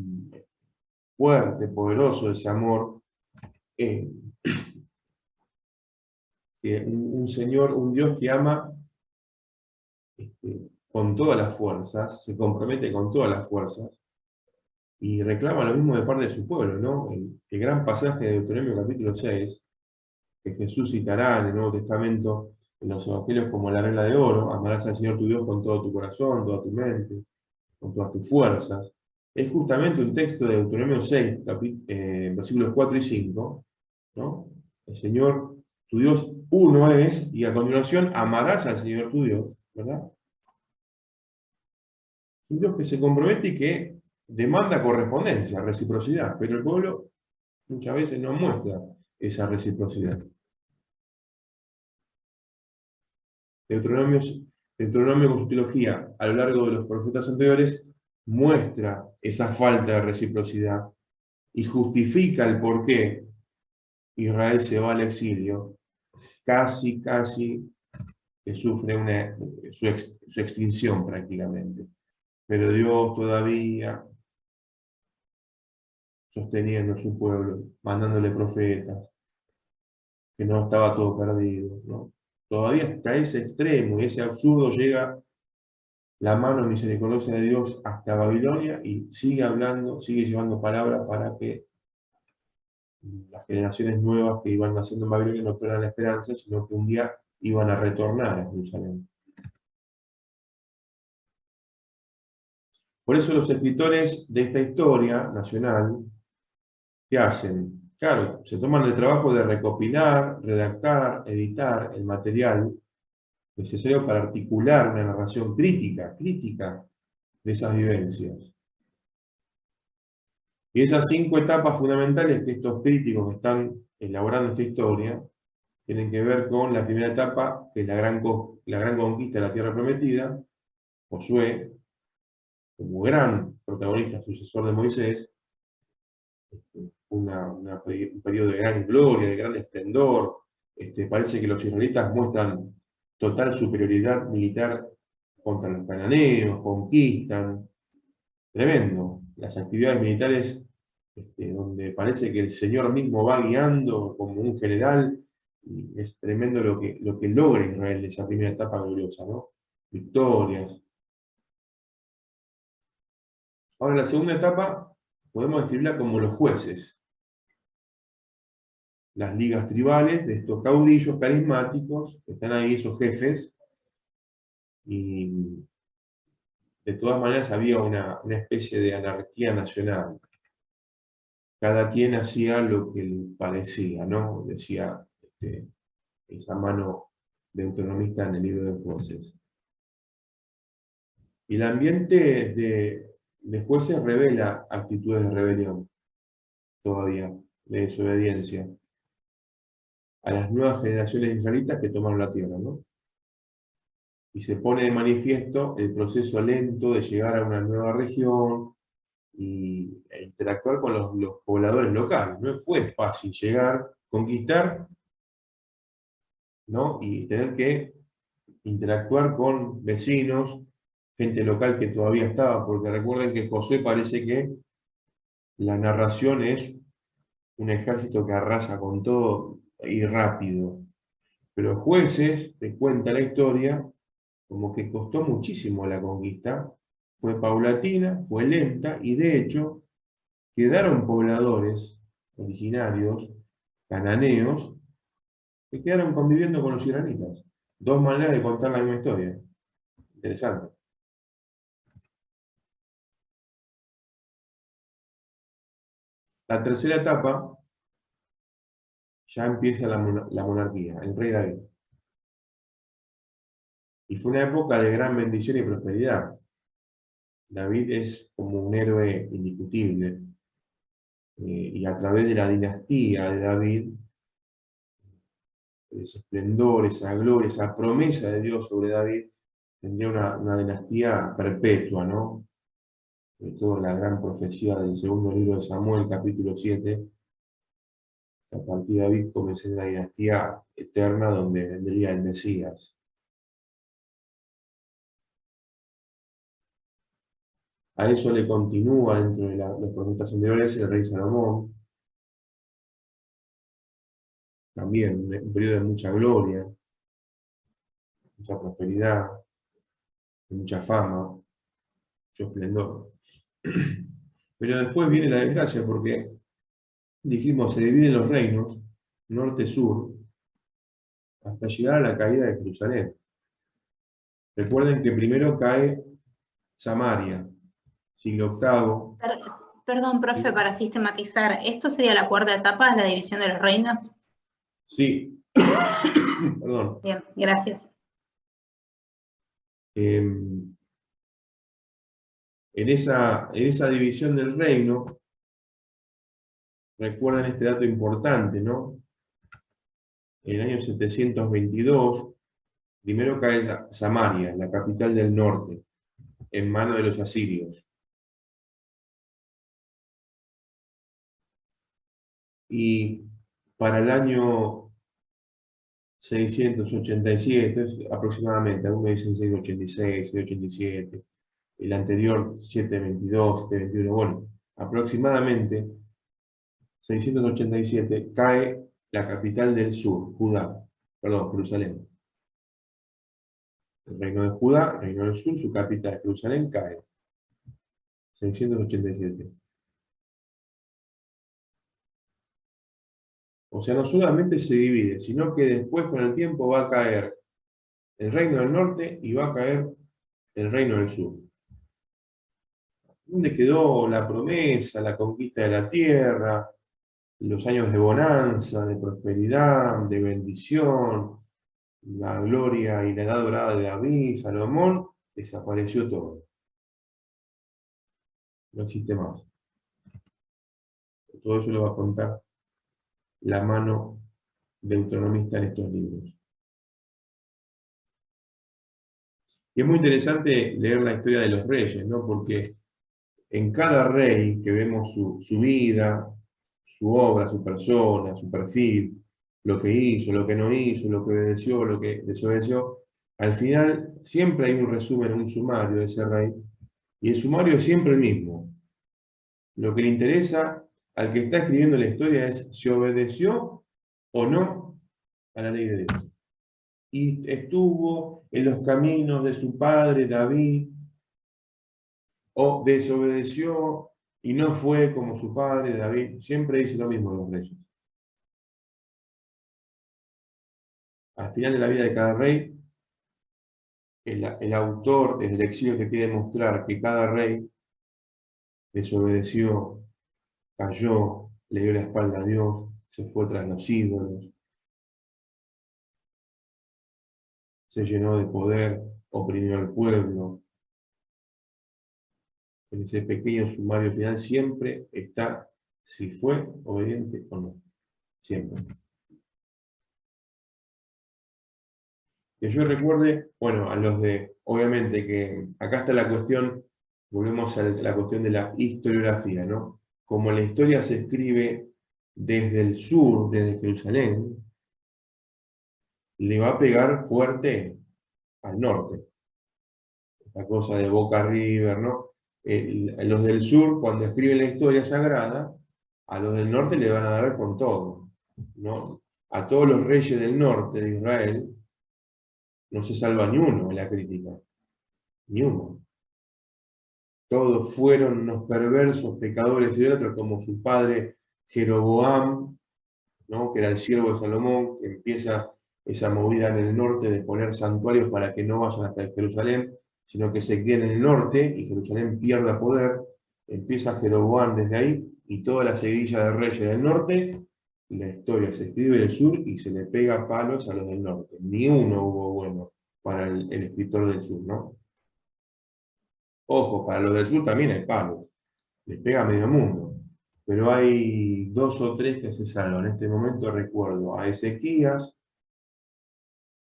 fuerte, poderoso, ese amor. Un Señor, un Dios que ama con todas las fuerzas, se compromete con todas las fuerzas, y reclama lo mismo de parte de su pueblo, ¿no? El gran pasaje de Deuteronomio capítulo 6, que Jesús citará en el Nuevo Testamento, en los evangelios como la regla de oro: amarás al Señor tu Dios con todo tu corazón, toda tu mente, con todas tus fuerzas. Es justamente un texto de Deuteronomio 6, versículos 4 y 5, ¿no? El Señor tu Dios uno es, y a continuación amarás al Señor tu Dios, ¿verdad? Un Dios que se compromete y que demanda correspondencia, reciprocidad, pero el pueblo muchas veces no muestra esa reciprocidad. Deuteronomio con su teología a lo largo de los profetas anteriores muestra esa falta de reciprocidad y justifica el por qué Israel se va al exilio, casi que sufre su extinción prácticamente. Pero Dios todavía sosteniendo a su pueblo, mandándole profetas, que no estaba todo perdido, ¿no? Todavía hasta ese extremo y ese absurdo llega la mano misericordiosa de Dios hasta Babilonia y sigue hablando, sigue llevando palabras para que las generaciones nuevas que iban naciendo en Babilonia no pierdan la esperanza, sino que un día iban a retornar a Jerusalén. Por eso los escritores de esta historia nacional, ¿qué hacen? Claro, se toman el trabajo de recopilar, redactar, editar el material necesario para articular una narración crítica de esas vivencias. Y esas 5 etapas fundamentales que estos críticos que están elaborando esta historia tienen que ver con la primera etapa, que es la gran conquista de la tierra prometida. Josué, como gran protagonista, sucesor de Moisés, un periodo de gran gloria, de gran esplendor. Parece que los israelitas muestran total superioridad militar contra los cananeos, conquistan. Tremendo. Las actividades militares, donde parece que el Señor mismo va guiando como un general, y es tremendo lo que logra Israel en esa primera etapa gloriosa, ¿no? Victorias. Ahora, la segunda etapa podemos describirla como los jueces. Las ligas tribales de estos caudillos carismáticos, que están ahí, esos jefes, y de todas maneras había una especie de anarquía nacional. Cada quien hacía lo que le parecía, ¿no? Decía esa mano deuteronomista en el libro de Jueces. Y el ambiente de Jueces revela actitudes de rebelión, todavía, de desobediencia, a las nuevas generaciones israelitas que tomaron la tierra, ¿no? Y se pone de manifiesto el proceso lento de llegar a una nueva región e interactuar con los pobladores locales. No fue fácil llegar, conquistar, ¿no? Y tener que interactuar con vecinos, gente local que todavía estaba, porque recuerden que Josué parece que la narración es un ejército que arrasa con todo y rápido. Pero Jueces te cuenta la historia como que costó muchísimo la conquista, fue paulatina, fue lenta, y de hecho quedaron pobladores originarios, cananeos, que quedaron conviviendo con los israelitas. 2 maneras de contar la misma historia. Interesante. La tercera etapa ya empieza la monarquía, el rey David. Y fue una época de gran bendición y prosperidad. David es como un héroe indiscutible. Y a través de la dinastía de David, ese esplendor, esa gloria, esa promesa de Dios sobre David, tendría una dinastía perpetua, ¿no? Toda la gran profecía del segundo libro de Samuel, capítulo 7, A partir de David comenzaría una dinastía eterna donde vendría el Mesías. A eso le continúa dentro de los profetas anteriores el rey Salomón, también un periodo de mucha gloria, mucha prosperidad, de mucha fama, mucho esplendor. Pero después viene la desgracia porque, dijimos, se dividen los reinos, norte-sur, hasta llegar a la caída de Jerusalén. Recuerden que primero cae Samaria, siglo VIII. Perdón, profe, para sistematizar, ¿esto sería la cuarta etapa de la división de los reinos? Sí, perdón. Bien, gracias. En esa división del reino, recuerden este dato importante, ¿no? En el año 722, primero cae Samaria, la capital del norte, en manos de los asirios. Y para el año 687, aproximadamente, algunos dicen 686, 687, el anterior 722, 721, bueno, aproximadamente 687 cae la capital del sur, Jerusalén. El reino de Judá, el reino del sur, su capital, Jerusalén, cae. 687. O sea, no solamente se divide, sino que después con el tiempo va a caer el reino del norte y va a caer el reino del sur. ¿Dónde quedó la promesa, la conquista de la tierra, los años de bonanza, de prosperidad, de bendición, la gloria y la edad dorada de David, Salomón? Desapareció todo. No existe más. Todo eso lo va a contar la mano deuteronomista en estos libros. Y es muy interesante leer la historia de los reyes, ¿no? Porque en cada rey que vemos su vida, su obra, su persona, su perfil, lo que hizo, lo que no hizo, lo que obedeció, lo que desobedeció, al final siempre hay un resumen, un sumario de ese rey, y el sumario es siempre el mismo. Lo que le interesa al que está escribiendo la historia es si obedeció o no a la ley de Dios. Y estuvo en los caminos de su padre David, o desobedeció y no fue como su padre David. Siempre dice lo mismo de los reyes. Al final de la vida de cada rey, el autor desde el exilio te quiere mostrar que cada rey desobedeció, cayó, le dio la espalda a Dios, se fue tras los ídolos, se llenó de poder, oprimió al pueblo. En ese pequeño sumario final siempre está si fue obediente o no. Siempre. Que yo recuerde, bueno, a los de, obviamente que acá está la cuestión, volvemos a la cuestión de la historiografía, ¿no? Como la historia se escribe desde el sur, desde Jerusalén, le va a pegar fuerte al norte. Esta cosa de Boca River, ¿no? Los del sur, cuando escriben la historia sagrada, a los del norte le van a dar con todo, ¿no? A todos los reyes del norte de Israel, no se salva ni uno en la crítica, ni uno. Todos fueron unos perversos, pecadores y otros, como su padre Jeroboam, ¿no? Que era el siervo de Salomón, que empieza esa movida en el norte de poner santuarios para que no vayan hasta Jerusalén, sino que se queden en el norte y Jerusalén pierda poder. Empieza Jeroboam desde ahí y toda la seguidilla de reyes del norte, la historia se escribe en el sur y se le pega palos a los del norte. Ni uno hubo bueno para el escritor del sur, ¿no? Ojo, para los del sur también hay palos, les pega a medio mundo, pero hay dos o tres que se salvan. En este momento recuerdo a Ezequías,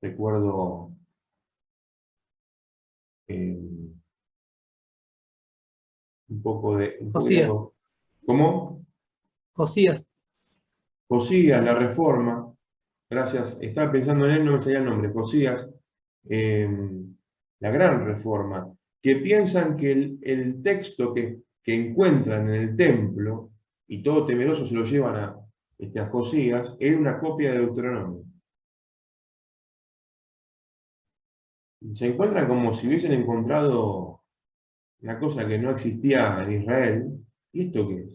recuerdo un poco de... Josías. ¿Cómo? Josías. Josías, la Reforma, gracias, estaba pensando en él, no me salía el nombre, Josías, la Gran Reforma, que piensan que el texto que encuentran en el templo, y todo temeroso se lo llevan a Josías, es una copia de Deuteronomio. Se encuentran como si hubiesen encontrado una cosa que no existía en Israel. ¿Y esto qué es?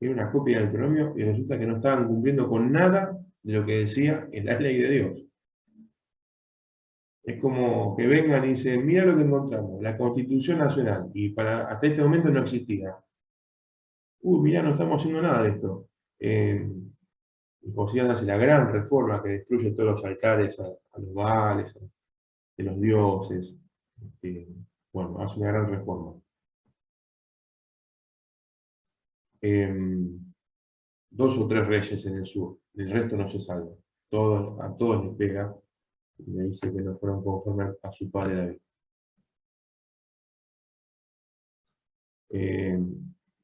Era una copia de Deuteronomio y resulta que no estaban cumpliendo con nada de lo que decía en la ley de Dios. Es como que vengan y dicen, mira lo que encontramos, la Constitución Nacional, y hasta este momento no existía. Mira, no estamos haciendo nada de esto. Y Josías hace la gran reforma que destruye todos los altares a los Baales, de los dioses. Bueno, hace una gran reforma. Dos o tres reyes en el sur, el resto no se salva. A todos les pega, y le dice que no fueron conformes a su padre David.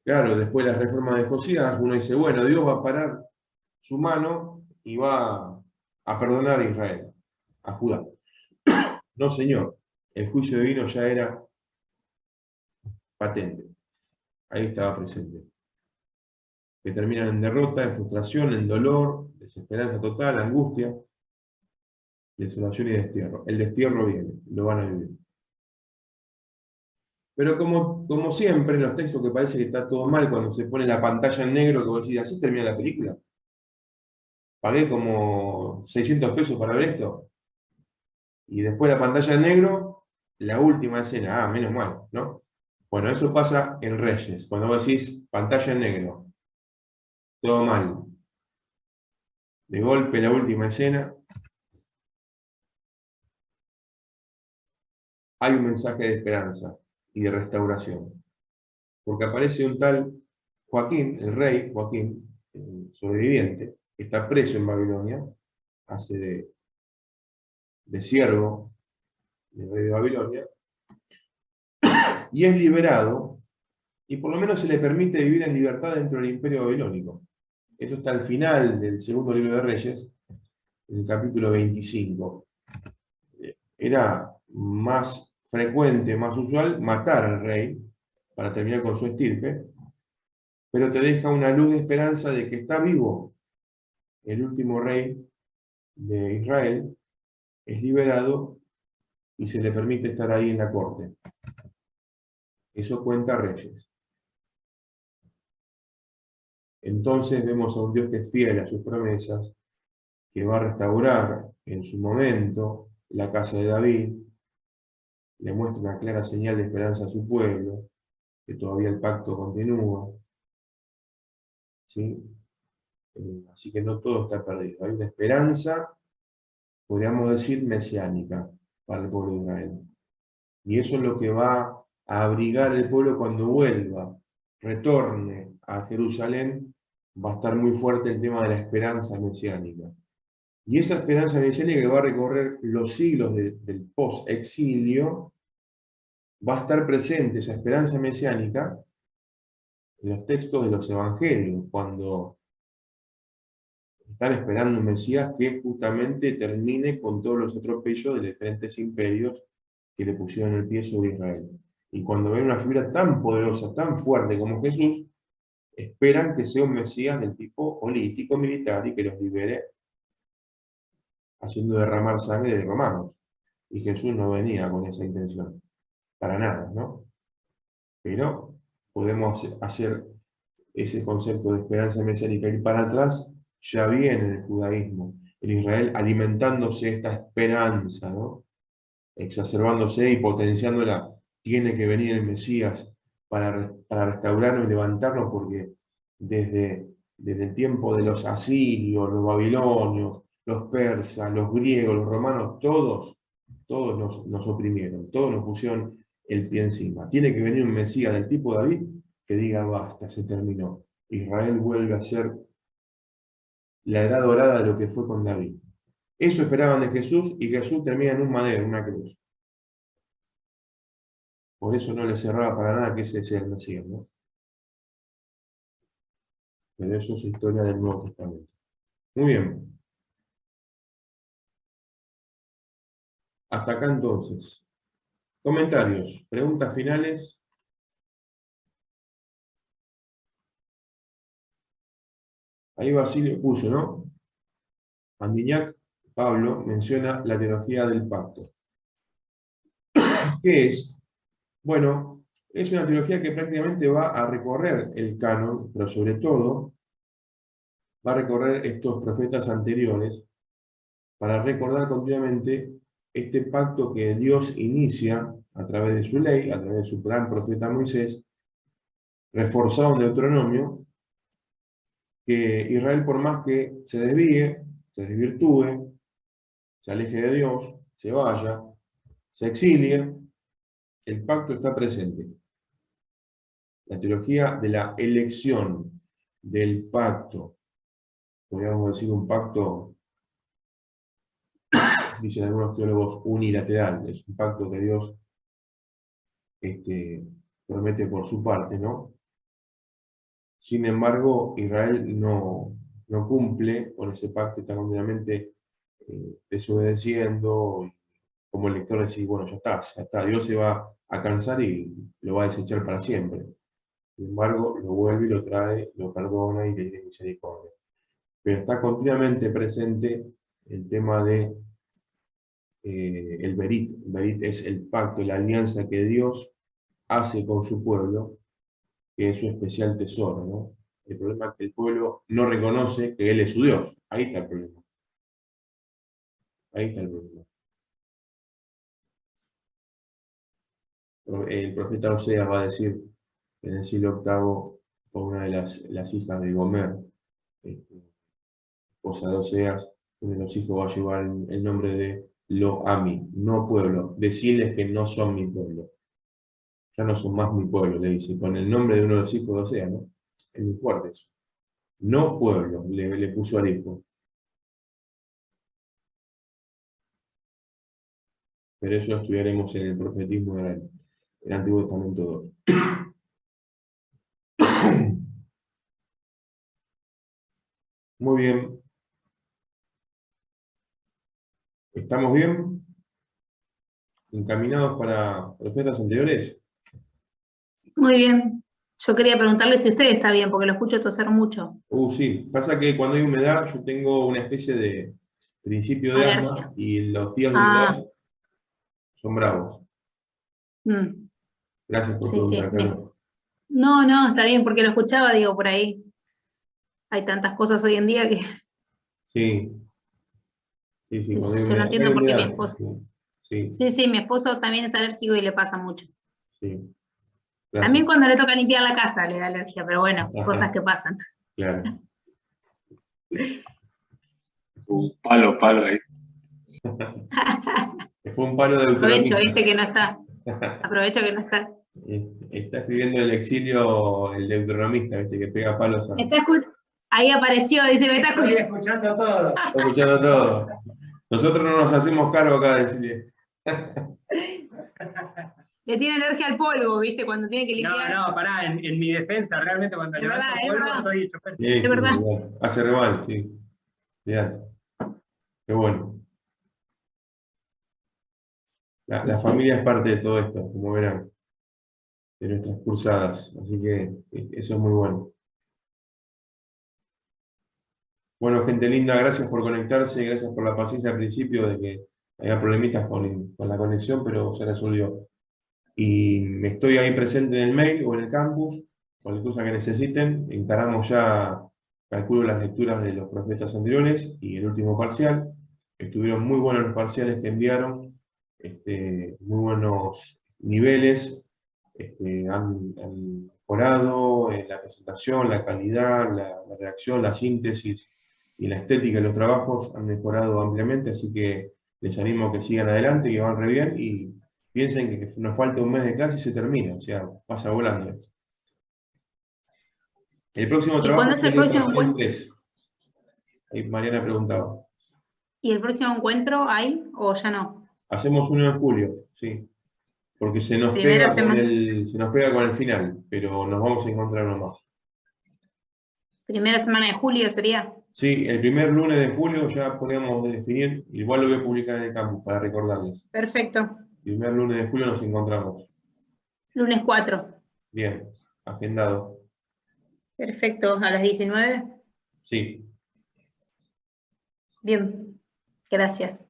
Claro, después de la reforma de Josías, uno dice, bueno, Dios va a parar su mano y va a perdonar a Israel, a Judá. No, señor, el juicio divino ya era patente, ahí estaba presente. Que terminan en derrota, en frustración, en dolor, desesperanza total, angustia, desolación y destierro. El destierro viene, lo van a vivir. Pero como siempre, en los textos que parece que está todo mal, cuando se pone la pantalla en negro, que vos decís, así termina la película. Pagué como 600 pesos para ver esto. Y después la pantalla en negro, la última escena. Menos mal, ¿no? Bueno, eso pasa en Reyes. Cuando vos decís pantalla en negro, todo mal. De golpe la última escena, hay un mensaje de esperanza y de restauración. Porque aparece un tal Joaquín, el rey Joaquín, el sobreviviente, que está preso en Babilonia, hace de siervo del rey de Babilonia, y es liberado, y por lo menos se le permite vivir en libertad dentro del imperio babilónico. Eso está al final del segundo libro de Reyes, en el capítulo 25. Era más frecuente, más usual, matar al rey para terminar con su estirpe, pero te deja una luz de esperanza de que está vivo el último rey de Israel, es liberado y se le permite estar ahí en la corte. Eso cuenta Reyes. Entonces vemos a un Dios que es fiel a sus promesas, que va a restaurar en su momento la casa de David, le muestra una clara señal de esperanza a su pueblo, que todavía el pacto continúa. ¿Sí? Así que no todo está perdido. Hay una esperanza, podríamos decir, mesiánica para el pueblo de Israel. Y eso es lo que va a abrigar el pueblo cuando vuelva, retorne a Jerusalén, va a estar muy fuerte el tema de la esperanza mesiánica. Y esa esperanza mesiánica que va a recorrer los siglos del post-exilio, va a estar presente esa esperanza mesiánica en los textos de los evangelios, cuando están esperando un Mesías que justamente termine con todos los atropellos de los diferentes imperios que le pusieron el pie sobre Israel. Y cuando ven una figura tan poderosa, tan fuerte como Jesús, esperan que sea un Mesías del tipo político, militar, y que los libere haciendo derramar sangre de romanos. Y Jesús no venía con esa intención, para nada, ¿no? Pero podemos hacer ese concepto de esperanza mesiánica ir para atrás, ya viene en el judaísmo, en Israel alimentándose esta esperanza, ¿no? Exacerbándose y potenciándola. Tiene que venir el Mesías para restaurarnos y levantarnos, porque desde el tiempo de los asirios, los babilonios, los persas, los griegos, los romanos, todos nos oprimieron, todos nos pusieron el pie encima. Tiene que venir un Mesías del tipo David que diga basta, se terminó. Israel vuelve a ser la edad dorada de lo que fue con David. Eso esperaban de Jesús, y Jesús termina en un madero, en una cruz. Por eso no le cerraba para nada que ese sea el Mesías, ¿no? Pero eso es historia del Nuevo Testamento. Muy bien. Hasta acá entonces. Comentarios, preguntas finales. Ahí Basilio puso, ¿no? Andignac, Pablo, menciona la teología del pacto. ¿Qué es? Bueno, es una teología que prácticamente va a recorrer el canon, pero sobre todo va a recorrer estos profetas anteriores para recordar continuamente este pacto que Dios inicia a través de su ley, a través de su gran profeta Moisés, reforzado en Deuteronomio, que Israel, por más que se desvíe, se desvirtúe, se aleje de Dios, se vaya, se exilie, el pacto está presente. La teología de la elección del pacto, podríamos decir un pacto, dicen algunos teólogos, unilateral, es un pacto que Dios promete por su parte, ¿no? Sin embargo, Israel no cumple con ese pacto, está continuamente desobedeciendo, y como el lector decir, bueno, ya está, Dios se va a cansar y lo va a desechar para siempre. Sin embargo, lo vuelve y lo trae, lo perdona y le tiene misericordia. Pero está continuamente presente el tema de el Berit. El Berit es el pacto, la alianza que Dios hace con su pueblo, que es su especial tesoro, ¿no? El problema es que el pueblo no reconoce que Él es su Dios. Ahí está el problema. Ahí está el problema. El profeta Oseas va a decir en el siglo VIII, por una de las hijas de Gomer, esposa de Oseas, uno de los hijos va a llevar el nombre de Lo Ami, no pueblo, decirles que no son mi pueblo. Ya no son más mi pueblo, le dice, con el nombre de uno de los hijos de Oseas, ¿no? Es muy fuerte eso. No pueblo, le puso al hijo. Pero eso estudiaremos en el profetismo del Antiguo Testamento 2. Muy bien. ¿Estamos bien? ¿Encaminados para profetas anteriores? Muy bien. Yo quería preguntarle si usted está bien, porque lo escucho toser mucho. Sí. Pasa que cuando hay humedad, yo tengo una especie de principio de Alergia. asma y los días de humedad son bravos. Gracias por Sí, sí. preguntar, Carlos. No, está bien, porque lo escuchaba, digo, por ahí. Hay tantas cosas hoy en día que Sí. Cuando hay yo no humedad. entiendo Hay por qué mi humedad. esposo. Sí. Sí, mi esposo también es alérgico y le pasa mucho. Sí. También Gracias. cuando le toca limpiar la casa le da alergia, pero bueno, Ajá. cosas que pasan. Claro. Un palo ahí. Fue un palo de Aprovecho, deuteronomista. viste que no está. Aprovecho que no está. Está escribiendo el exilio el deuteronomista, ¿viste? Que pega palos a... Ahí apareció, dice, me está Estoy escuchando todo. Está escuchando todo. Nosotros no nos hacemos cargo acá de decirle. Le tiene alergia al polvo, viste, cuando tiene que limpiar. No, pará, en mi defensa, realmente cuando Es levanto verdad, es polvo verdad. estoy hecho perfecto. Sí, Es verdad. igual. Hace re mal, sí. Mirá. Qué bueno. La familia es parte de todo esto, como verán, de nuestras cursadas. Así que eso es muy bueno. Bueno, gente linda, gracias por conectarse, gracias por la paciencia al principio de que había problemitas con la conexión, pero se resolvió. Y estoy ahí presente en el mail o en el campus, cualquier cosa que necesiten. Encaramos ya, calculo, las lecturas de los profetas anteriores y el último parcial. Estuvieron muy buenos los parciales que enviaron, muy buenos niveles, han mejorado en la presentación, la calidad, la redacción, la síntesis y la estética de los trabajos han mejorado ampliamente, así que les animo a que sigan adelante, que van re bien y piensen que nos falta un mes de clase y se termina, o sea, pasa volando esto. El próximo ¿Y trabajo cuándo es el próximo parcial encuentro? 3. Ahí Mariana preguntaba. ¿Y el próximo encuentro hay o ya no? Hacemos uno en julio, sí. Porque se nos Primera pega semana. se nos pega con el final, pero nos vamos a encontrar uno más. Primera semana de julio sería. Sí, el primer lunes de julio ya podríamos definir, igual lo voy a publicar en el campus para recordarles. Perfecto. Primer lunes de julio nos encontramos. Lunes 4. Bien, agendado. Perfecto. ¿A las 19? Sí, Bien. Gracias.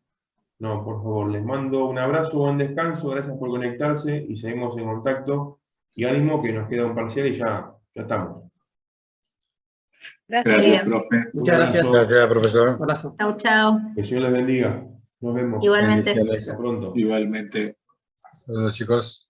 no, por favor, les mando un abrazo, buen descanso, gracias por conectarse y seguimos en contacto. Y ánimo que nos queda un parcial y ya estamos. Gracias. Gracias, profe. Muchas gracias. Un abrazo. Gracias, profesor. Un abrazo. Chau, chau. Que el Señor les bendiga. Nos vemos. Igualmente. Bendiciones. Hasta pronto. Igualmente. Saludos, chicos.